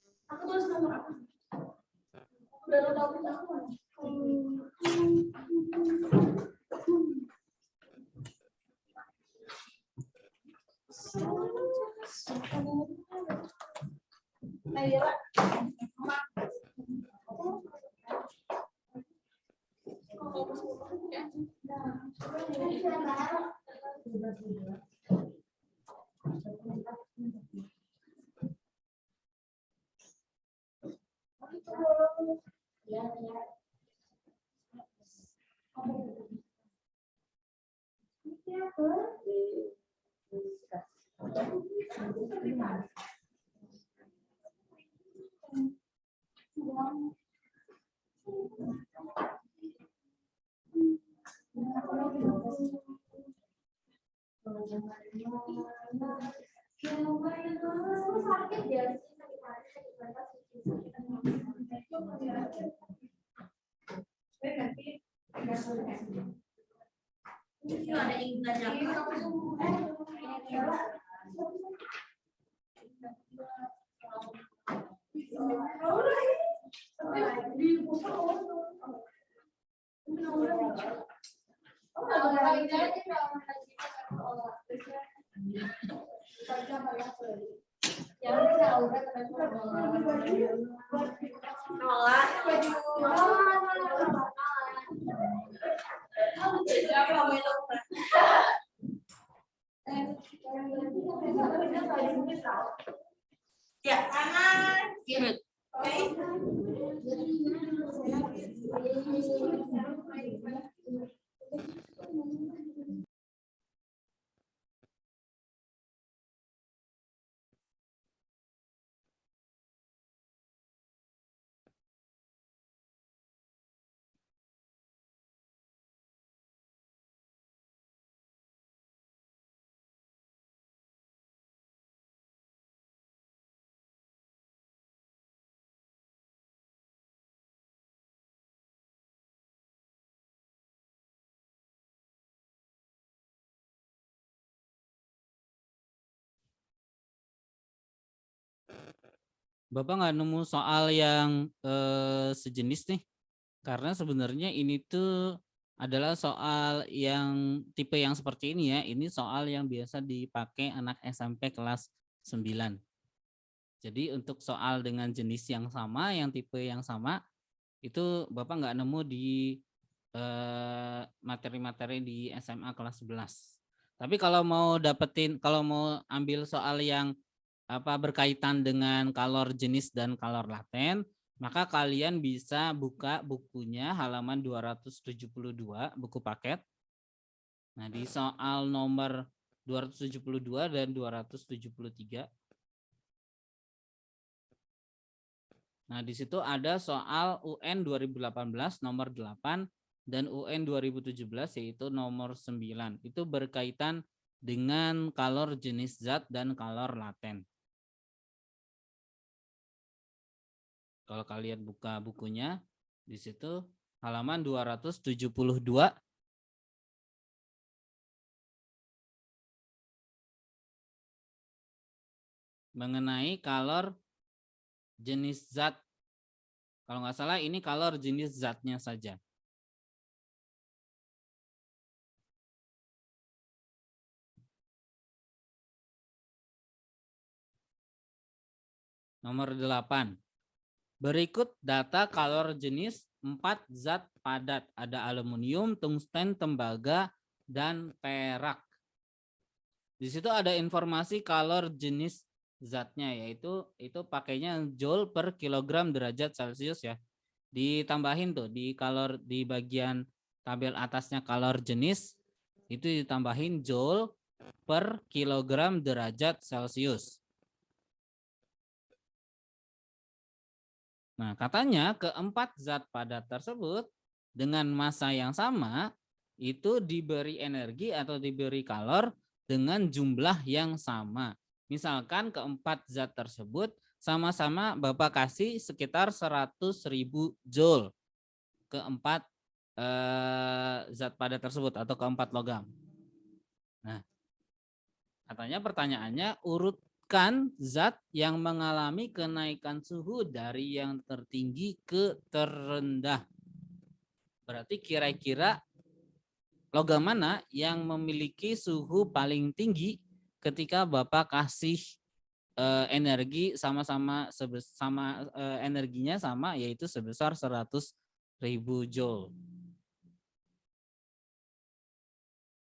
Ya, kanan, kiri.
Bapak nggak nemu soal yang sejenis nih, karena sebenarnya ini tuh adalah soal yang tipe yang seperti ini ya. Ini soal yang biasa dipakai anak SMP kelas 9. Jadi untuk soal dengan jenis yang sama, yang tipe yang sama, itu Bapak nggak nemu di materi-materi di SMA kelas 11. Tapi kalau mau kalau mau ambil soal yang berkaitan dengan kalor jenis dan kalor laten, maka kalian bisa buka bukunya halaman 272, buku paket. Nah, di soal nomor 272 dan 273. Nah, di situ ada soal UN 2018 nomor 8 dan UN 2017 yaitu nomor 9. Itu berkaitan dengan kalor jenis zat dan kalor laten. Kalau kalian buka bukunya, di situ halaman 272 mengenai kalor jenis zat. Kalau nggak salah ini kalor jenis zatnya saja. Nomor 8. Berikut data kalor jenis 4 zat padat. Ada aluminium, tungsten, tembaga, dan perak. Di situ ada informasi kalor jenis zatnya, yaitu itu pakainya joule per kilogram derajat Celcius ya. Ditambahin tuh di kalor di bagian tabel atasnya kalor jenis itu ditambahin joule per kilogram derajat Celcius. Nah, katanya keempat zat padat tersebut dengan massa yang sama itu diberi energi atau diberi kalor dengan jumlah yang sama. Misalkan keempat zat tersebut sama-sama Bapak kasih sekitar 100.000 joule keempat zat padat tersebut atau keempat logam. Nah, katanya pertanyaannya urutkan zat yang mengalami kenaikan suhu dari yang tertinggi ke terendah. Berarti kira-kira logam mana yang memiliki suhu paling tinggi ketika Bapak kasih energi sama-sama energinya sama yaitu sebesar 100.000 joule.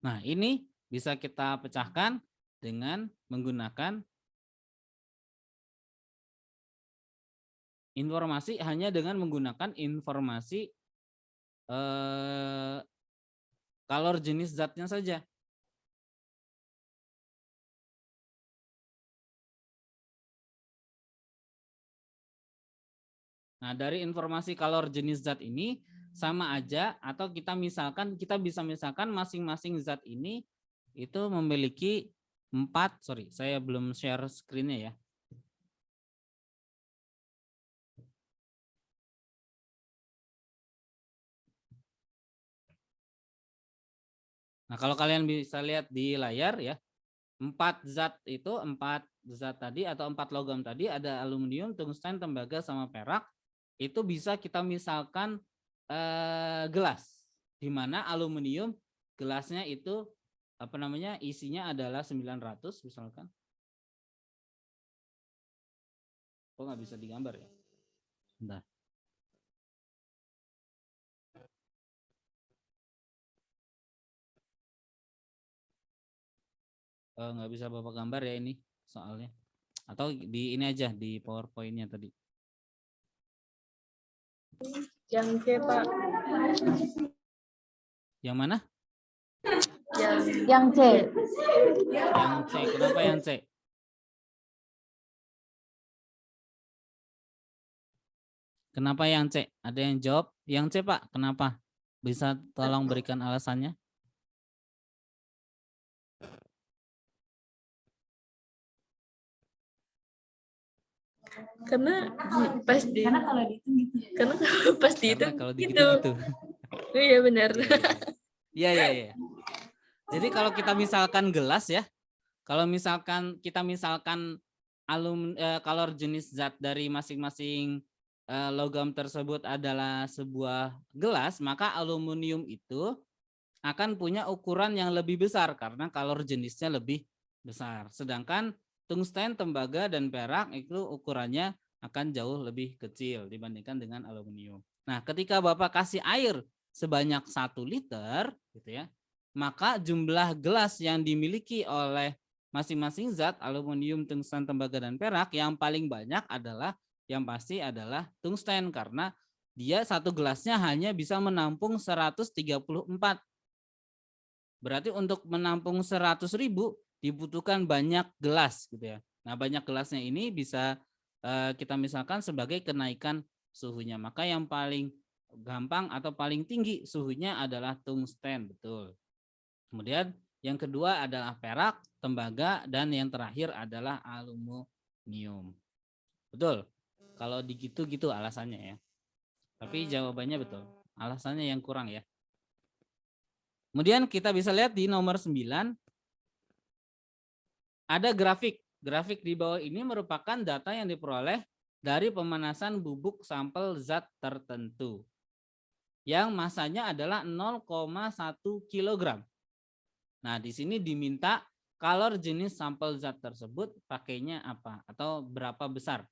Nah, ini bisa kita pecahkan dengan menggunakan informasi hanya dengan menggunakan informasi kalor jenis zatnya saja. Nah, dari informasi kalor jenis zat ini sama aja atau kita bisa misalkan masing-masing zat ini itu memiliki 4, saya belum share screen-nya ya. Nah, kalau kalian bisa lihat di layar ya, 4 zat tadi atau 4 logam tadi ada aluminium, tungsten, tembaga sama perak. Itu bisa kita misalkan gelas, di mana aluminium gelasnya itu isinya adalah 900 misalkan. Kok nggak bisa digambar ya? Bentar. Nggak bisa Bapak gambar ya ini soalnya. Atau di ini aja di PowerPoint-nya tadi.
Yang C, Pak.
Yang mana?
Yang C.
Yang C. Kenapa yang C? Kenapa yang C? Ada yang jawab? Yang C, Pak. Kenapa? Bisa tolong berikan alasannya?
Karena pas di
Karena kalau dihitung gitu.
Karena pas dihitung
Kalau
gitu.
gitu.
Iya benar.
Iya. Jadi kalau kita misalkan gelas ya, kalau misalkan kita kalau jenis zat dari masing-masing logam tersebut adalah sebuah gelas, maka aluminium itu akan punya ukuran yang lebih besar karena kalor jenisnya lebih besar. Sedangkan tungsten, tembaga, dan perak itu ukurannya akan jauh lebih kecil dibandingkan dengan aluminium. Nah, ketika Bapak kasih air sebanyak 1 liter, gitu ya, maka jumlah gelas yang dimiliki oleh masing-masing zat aluminium, tungsten, tembaga, dan perak yang paling banyak adalah yang pasti adalah tungsten karena dia satu gelasnya hanya bisa menampung 134. Berarti untuk menampung 100.000 dibutuhkan banyak gelas gitu ya. Nah, banyak gelasnya ini bisa kita misalkan sebagai kenaikan suhunya. Maka yang paling gampang atau paling tinggi suhunya adalah tungsten, betul. Kemudian yang kedua adalah perak, tembaga, dan yang terakhir adalah aluminium. Betul. Kalau gitu alasannya ya. Tapi jawabannya betul. Alasannya yang kurang ya. Kemudian kita bisa lihat di nomor 9 ada grafik. Grafik di bawah ini merupakan data yang diperoleh dari pemanasan bubuk sampel zat tertentu yang masanya adalah 0,1 kg. Nah, di sini diminta kalor jenis sampel zat tersebut pakainya apa atau berapa besar.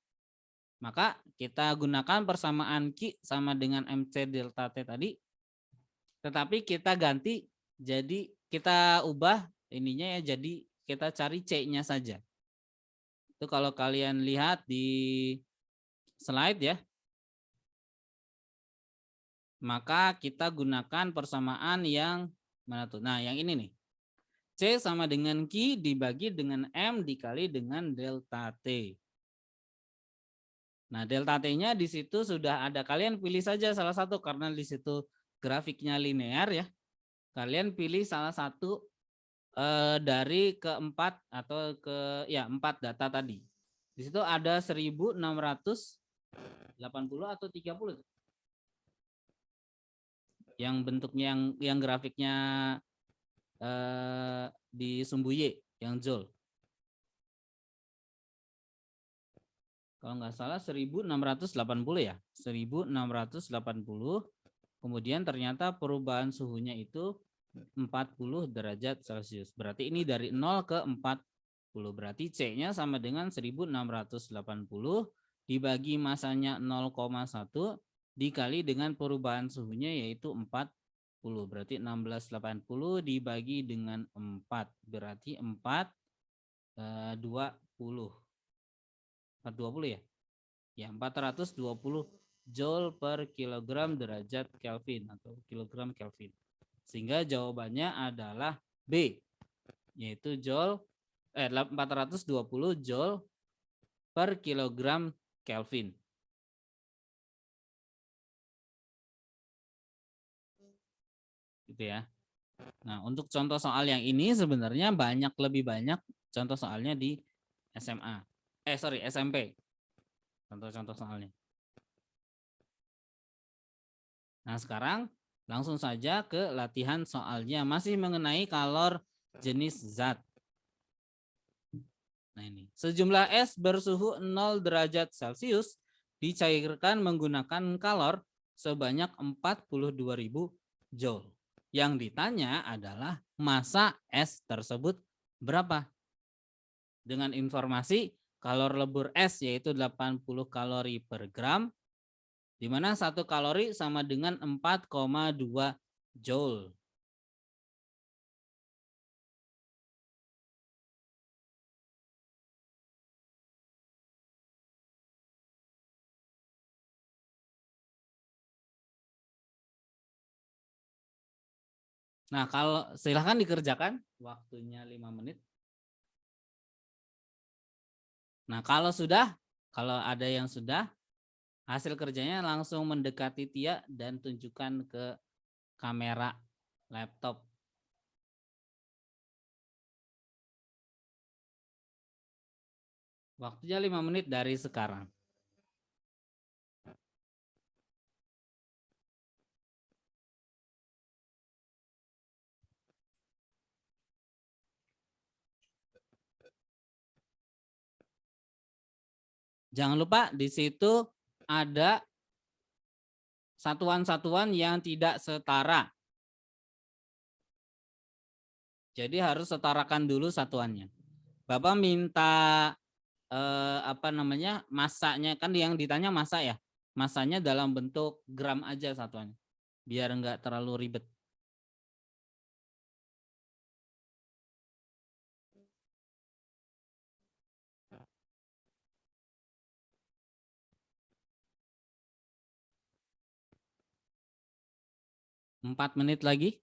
Maka kita gunakan persamaan Q sama dengan MC delta T tadi. Tetapi kita ganti jadi kita ubah ininya ya, jadi kita cari C-nya saja. Itu kalau kalian lihat di slide ya. Maka kita gunakan persamaan yang mana tuh? Nah, yang ini nih. C sama dengan Q dibagi dengan M dikali dengan delta T. Nah, delta T-nya di situ sudah ada. Kalian pilih saja salah satu karena di situ grafiknya linear ya. Kalian pilih salah satu dari keempat atau empat data tadi. Di situ ada 1680 atau 30 yang bentuknya yang grafiknya di sumbu Y yang joule. Kalau nggak salah 1680 ya, 1680. Kemudian ternyata perubahan suhunya itu 40 derajat Celcius. Berarti ini dari 0 ke 40. Berarti C-nya sama dengan 1680 dibagi masanya 0,1 dikali dengan perubahan suhunya yaitu 40. Berarti 1680 dibagi dengan 4. Berarti 420. 420 ya? Ya, 420 Joule per kilogram derajat Kelvin atau kilogram Kelvin. Sehingga jawabannya adalah B, yaitu 420 Joule per kilogram Kelvin. Gitu ya. Nah, untuk contoh soal yang ini sebenarnya lebih banyak contoh soalnya di SMP. Contoh-contoh soalnya. Nah, sekarang langsung saja ke latihan soalnya. Masih mengenai kalor jenis zat. Nah ini. Sejumlah es bersuhu 0 derajat Celcius dicairkan menggunakan kalor sebanyak 42.000 Joule. Yang ditanya adalah massa es tersebut berapa? Dengan informasi kalor lebur es yaitu 80 kalori per gram, di mana 1 kalori sama dengan 4,2 Joule. Nah, kalau silahkan dikerjakan, waktunya 5 menit. Nah, kalau ada yang sudah, hasil kerjanya langsung mendekati Tia dan tunjukkan ke kamera laptop. Waktunya 5 menit dari sekarang. Jangan lupa di situ ada satuan-satuan yang tidak setara. Jadi harus setarakan dulu satuannya. Bapak minta masanya, kan yang ditanya masa ya. Masanya dalam bentuk gram aja satuannya. Biar enggak terlalu ribet. Empat menit lagi.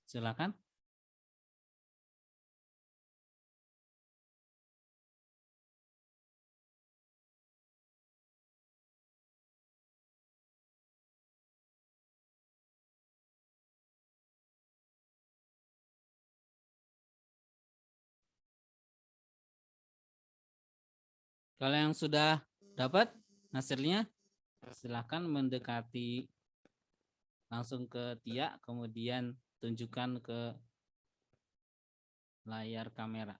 Silakan. Kalau yang sudah dapat hasilnya, silakan mendekati langsung ke Tia, kemudian tunjukkan ke layar kamera.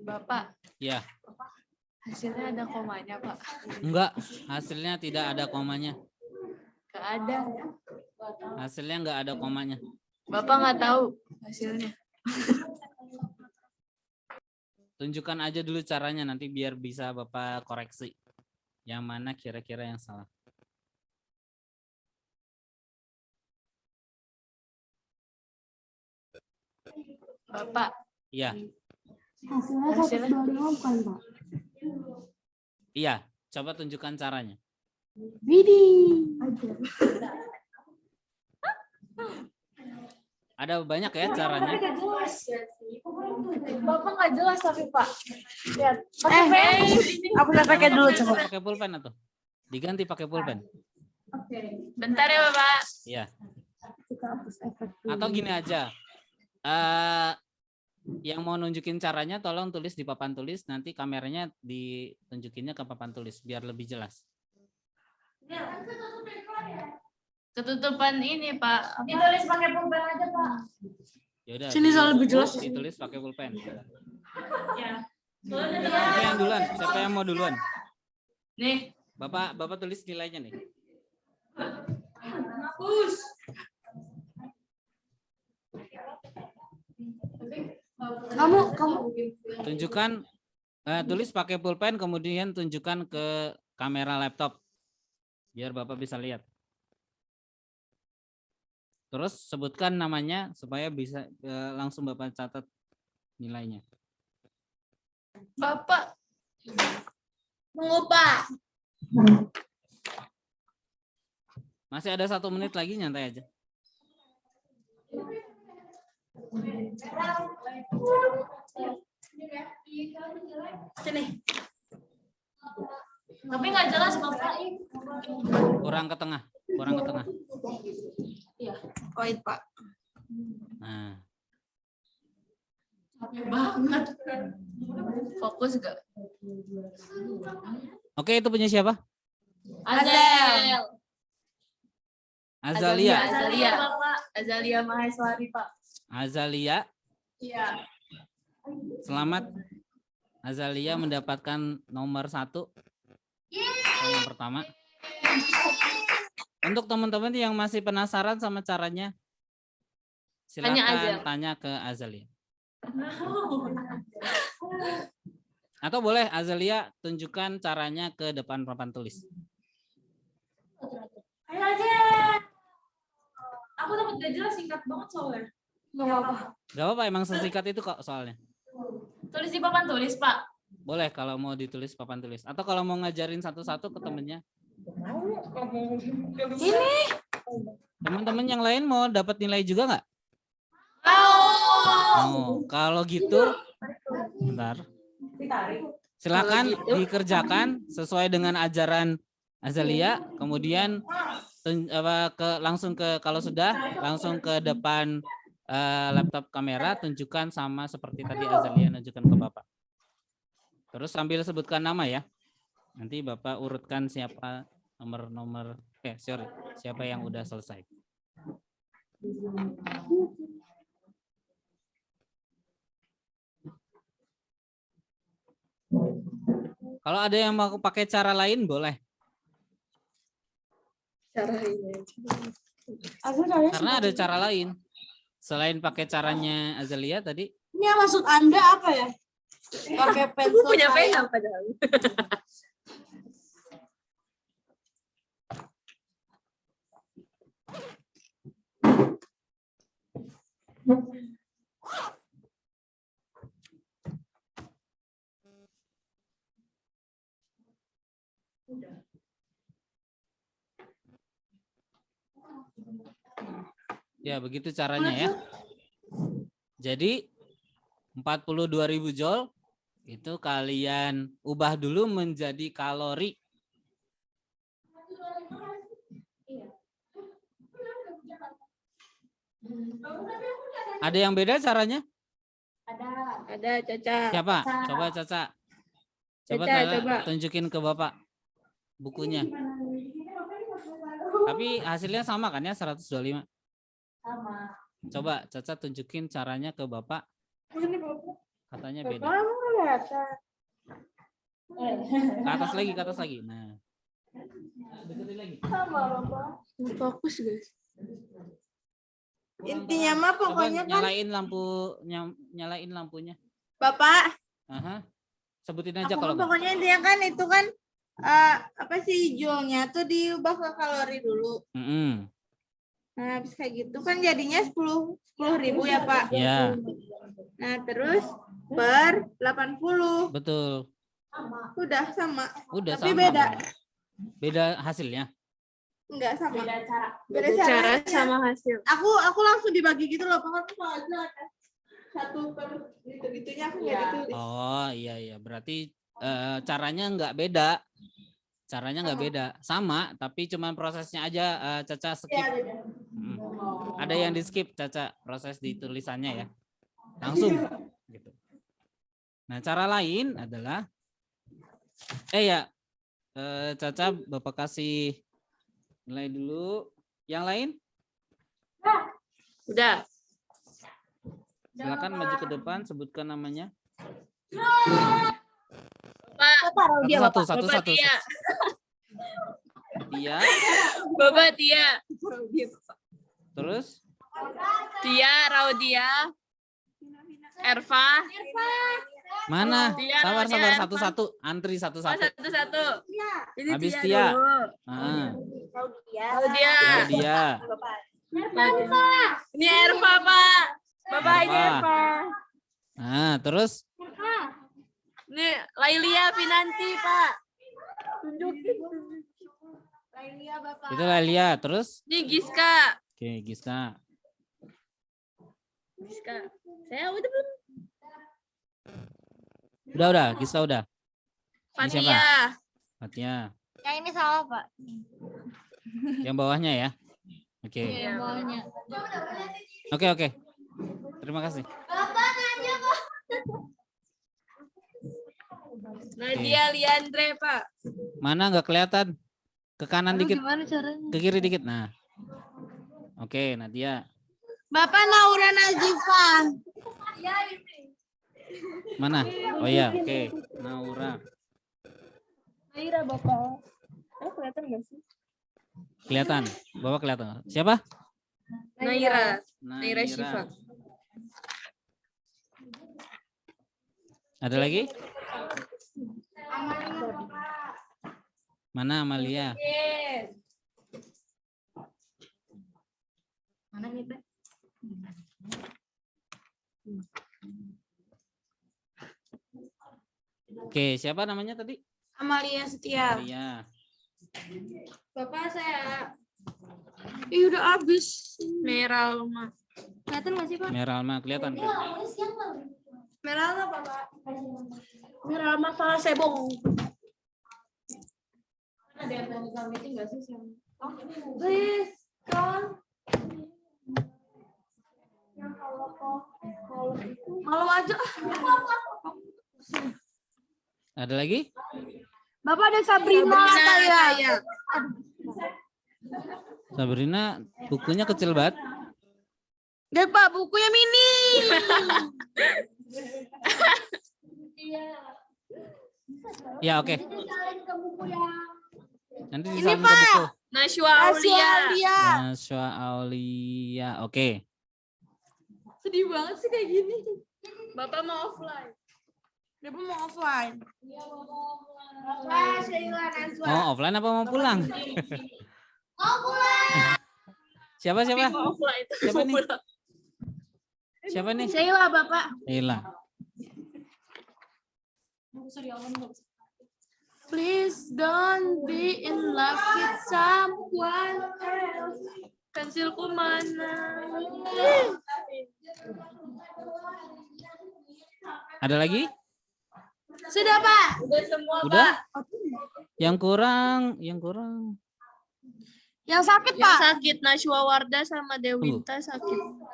Bapak,
Ya,
hasilnya ada komanya, Pak.
enggak, hasilnya tidak ada komanya.
Nggak ada.
Hasilnya enggak ada komanya.
Bapak nggak tahu hasilnya.
Tunjukkan aja dulu caranya, nanti biar bisa Bapak koreksi. Yang mana kira-kira yang salah.
Bapak,
Iya,
Hasilnya
Hasilnya?
125 bukan, Pak?
iya. Coba tunjukkan caranya.
Widih.
Ada banyak ya caranya.
Bapak nggak jelas tapi Pak. Lihat.
Aku pakai dulu coba.
Pakai pulpen atau? Diganti pakai pulpen.
Bentar ya Bapak.
Iya.
Kita hapus efek.
Atau gini aja. Yang mau nunjukin caranya tolong tulis di papan tulis, nanti kameranya ditunjukinnya ke papan tulis biar lebih jelas.
Ketutupan ini Pak.
Ditulis pakai pulpen aja, Pak.
Yaudah,
Sini soal lebih jelas.
ditulis pakai pulpen.
Ya.
Siapa yang duluan? Siapa yang mau duluan?
Nih.
Bapak tulis nilainya nih.
Hapus.
Kamu
Tunjukkan, tulis pakai pulpen, kemudian tunjukkan ke kamera laptop biar Bapak bisa lihat. Terus sebutkan namanya supaya bisa langsung Bapak catat nilainya.
Bapak.
tunggu, Pak.
Masih ada 1 menit lagi, nyantai aja.
Sini.
Tapi nggak jelas Bapak.
Kurang ke tengah, kurang ke tengah.
Iya.
Wait, Pak.
Nah,
Capek banget. Fokus gak?
oke, itu punya siapa?
Azel.
Azalia.
Azalia Bapak. Azalia Maheswari Pak.
Azalia,
Iya.
selamat. Azalia mendapatkan nomor 1. Yang pertama. Untuk teman-teman yang masih penasaran sama caranya, silakan tanya ke Azalia. Atau boleh Azalia tunjukkan caranya ke depan papan tulis.
Ayo aja. Aku dapat gak jelas, singkat banget soalnya.
Nggak apa-apa.
Gak apa-apa, emang sesingkat itu kok soalnya.
Tulis di papan tulis Pak.
Boleh kalau mau ditulis papan tulis. Atau kalau mau ngajarin satu-satu ke temennya.
Ini.
Teman-teman yang lain mau dapat nilai juga nggak?
Mau.
Oh, kalau gitu, bentar. Silakan dikerjakan sesuai dengan ajaran Azalia. Kemudian langsung ke kalau sudah langsung ke depan laptop kamera, tunjukkan sama seperti tadi Azalia tunjukkan ke Bapak. Terus sambil sebutkan nama ya. Nanti Bapak urutkan siapa nomor-nomor siapa yang udah selesai. Kalau ada yang mau pakai cara lain boleh. Karena ada cara lain. Selain pakai caranya Azalia tadi.
Ini yang maksud Anda apa ya? Pakai pensil.
Punya pena padahal.
Ya, begitu caranya ya. Jadi 42.000 joule itu kalian ubah dulu menjadi kalori. Ada yang beda caranya?
Ada Caca.
Siapa? Coba Caca. Coba tunjukin ke Bapak bukunya. Tapi hasilnya sama kan ya 125?
Sama.
Coba Caca tunjukin caranya ke Bapak. Katanya beda. Ke atas lagi. Nah. Deketin lagi.
Sama Bapak. Fokus guys.
Kurang
Intinya
terang.
mah
Coba
pokoknya kan.
nyalain lampunya.
Bapak.
Aha. Sebutin aja
Aku
kalau
mah pokoknya intinya kan itu kan apa sih joule-nya tuh diubah ke kalori dulu. Nah, habis kayak gitu kan jadinya 10.000 ya, Pak?
Ya.
Nah, terus per 80.
Betul.
Udah sama.
Udah
Tapi
sama.
beda.
Beda hasilnya.
Enggak sama.
Beda cara sama hasil.
Aku langsung dibagi gitu loh, pokoknya tuh aja ada 1 per gitu-gitunya aku kayak gitu.
Oh, iya. Berarti caranya nggak beda. Caranya nggak beda. Sama, tapi cuman prosesnya aja Caca skip.
Iya, beda.
Ada yang di skip Caca proses di tulisannya ya. Langsung gitu. Nah, cara lain adalah Caca Bapak kasih nilai dulu. Yang lain?
Udah.
Silakan maju ke depan, sebutkan namanya.
Pak.
Satu.
Tia.
Tia.
Bapak Tia.
Terus?
Tia, Raudia. Erva.
Mana?
Tia,
Sabar
Raudia, Erva.
satu-satu. Antri satu-satu.
Satu-satu. Ini
Habis Tia.
dulu. Raudia.
Dia.
Ini Erva, Pak. Bapak ini Erva.
Nah, terus?
Ini Lailia Pinanti, Pak. Tunjukin.
Lailia, Bapak.
Itu Lailia. Terus?
Ini Giska.
Oke, Giska.
Saya udah belum?
Udah. Giska udah. Ini siapa?
Fatia.
Fatia.
Yang ini salah, Pak.
Yang bawahnya ya. Oke.
Yang bawahnya.
Oke. Terima kasih.
Bapak nanya, Pak.
Nadia Liandre, Pak.
Mana nggak kelihatan? Ke kanan dikit.
Gimana caranya?
Ke kiri dikit. Nah. Oke, Nadia.
Bapak Naura Nazifa.
Mana? Oh iya, oke. Naura.
Naira, Bapak. Kelihatan nggak sih?
Kelihatan. Bapak kelihatan. Siapa?
Naira Syifa.
Ada lagi? Mana Amalia?
Mana nih, Pak?
Oke, siapa namanya tadi?
Amalia Setia.
Amalia.
Bapak saya. Ih, udah habis.
Merah, Luma.
Nggak Kelihatan nggak sih, Pak?
Merah Alma kelihatan.
Merah apa, Pak?
Merah sama Falasebong. Ada yang technical meeting nggak sih siang?
Please, Kon. Malu aja.
Ada lagi?
Bapak ada Sabrina kayak.
Sabrina bukunya kecil banget.
Gak, Pak, bukunya mini.
Ya, oke. Nanti
Ini,
disalin ke
Pak.
buku.
Nashwa Aulia.
Naswa Aulia. Oke.
Sedih banget sih kayak gini.
Bapak mau offline.
Bapak mau offline. Bapak, Sheila Najwa.
Mau offline apa mau pulang?
Mau pulang.
Siapa?
Mau offline.
Siapa nih? Siapa nih?
Sheila, Bapak.
Sheila.
Please don't be in love with someone else. Pensilku mana?
Ada lagi?
Sudah, Pak.
Udah semua,
Udah?
Pak.
Yang kurang.
Yang sakit,
Yang
Pak.
sakit Nashwa Warda sama Dewinta sakit.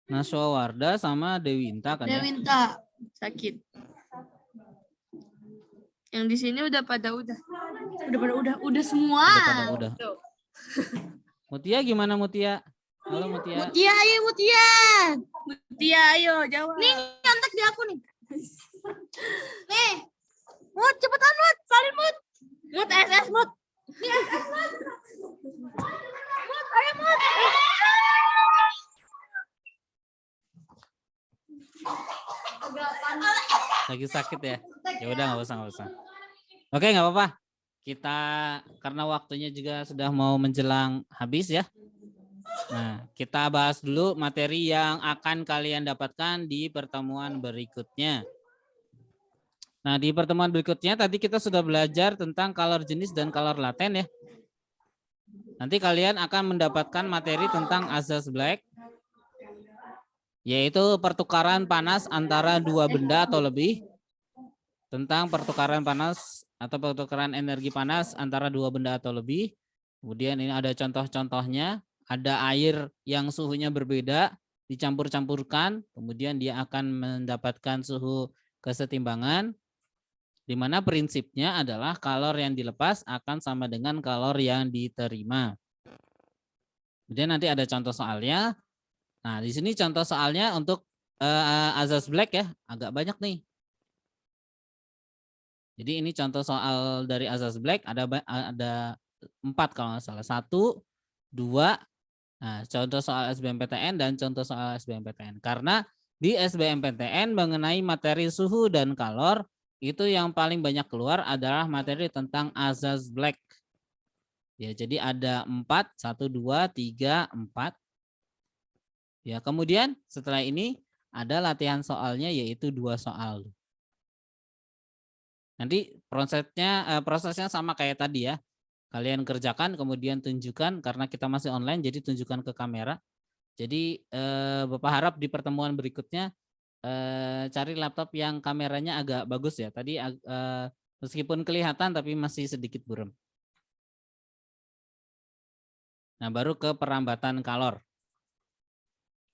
Naswa Warda sama Dewinta kan ya?
Dewinta sakit. Yang di sini udah pada udah semua.
Udah. Mutia gimana Mutia? Halo Mutia.
Mutia, ayo Mutia.
Mutia, ayo jawab.
Nih, nyontek di aku nih. Nih. Mut, cepetan Mut. Salin Mut.
Mut SS Mut.
Nih, SS Mut. Mut, ayo Mut.
Lagi sakit ya? Ya udah nggak usah. Oke, nggak apa-apa. Kita karena waktunya juga sudah mau menjelang habis ya. Nah, kita bahas dulu materi yang akan kalian dapatkan di pertemuan berikutnya. Nah, di pertemuan berikutnya tadi kita sudah belajar tentang color jenis dan color laten ya. Nanti kalian akan mendapatkan materi tentang azaz black, yaitu pertukaran panas antara dua benda atau lebih. Tentang pertukaran panas atau pertukaran energi panas antara dua benda atau lebih. Kemudian ini ada contoh-contohnya. Ada air yang suhunya berbeda, dicampur-campurkan, kemudian dia akan mendapatkan suhu kesetimbangan, di mana prinsipnya adalah kalor yang dilepas akan sama dengan kalor yang diterima. Kemudian nanti ada contoh soalnya. Nah, di sini contoh soalnya untuk azaz black ya, agak banyak nih. Jadi ini contoh soal dari azaz black ada 4 kalau nggak salah. 1, 2. Nah, contoh soal SBMPTN dan contoh soal SBMPTN. Karena di SBMPTN mengenai materi suhu dan kalor itu yang paling banyak keluar adalah materi tentang azaz black. Ya, jadi ada 4, 1, 2, 3, 4. Ya, kemudian setelah ini ada latihan soalnya yaitu 2 soal. Nanti prosesnya sama kayak tadi ya. Kalian kerjakan kemudian tunjukkan, karena kita masih online jadi tunjukkan ke kamera. Jadi Bapak harap di pertemuan berikutnya cari laptop yang kameranya agak bagus ya. Tadi meskipun kelihatan tapi masih sedikit buram. Nah, baru ke perambatan kalor.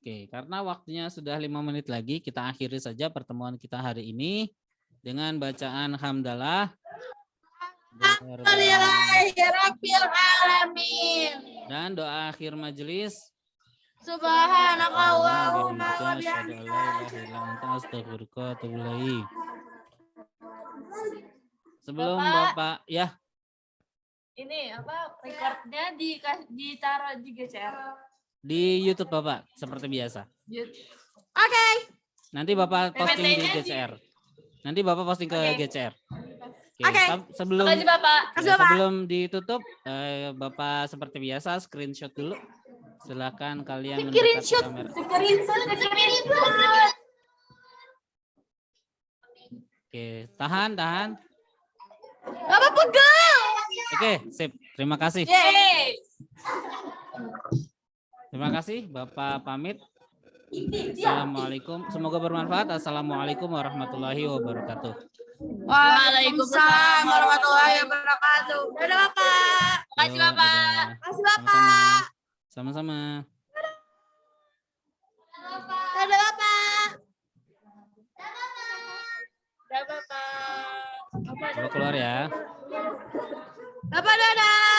Oke, karena waktunya sudah 5 menit lagi, kita akhiri saja pertemuan kita hari ini dengan bacaan hamdalah. Dan doa akhir majelis.
Subhanakallahumma wa
Sebelum Bapak ya.
Ini apa recordnya ditaruh di GCR.
Di YouTube Bapak seperti biasa.
Oke.
Nanti Bapak posting di GCR. Nanti Bapak posting ke GCR. Oke. Sebelum
Makasih, Bapak.
Sebelum ditutup, Bapak seperti biasa screenshot dulu. Silakan kalian mendekat ke kamera. Oke, tahan.
Bapak pegang.
Oke, sip. Terima kasih.
Yeay.
Terima kasih Bapak pamit. Assalamualaikum. Semoga bermanfaat. Assalamualaikum warahmatullahi wabarakatuh.
Waalaikumsalam warahmatullahi wabarakatuh. Dadah Bapak.
Makasih Bapak.
Makasih Bapak.
Sama-sama.
Dadah Bapak. Dadah Bapak.
Coba keluar ya.
Bapak dadah.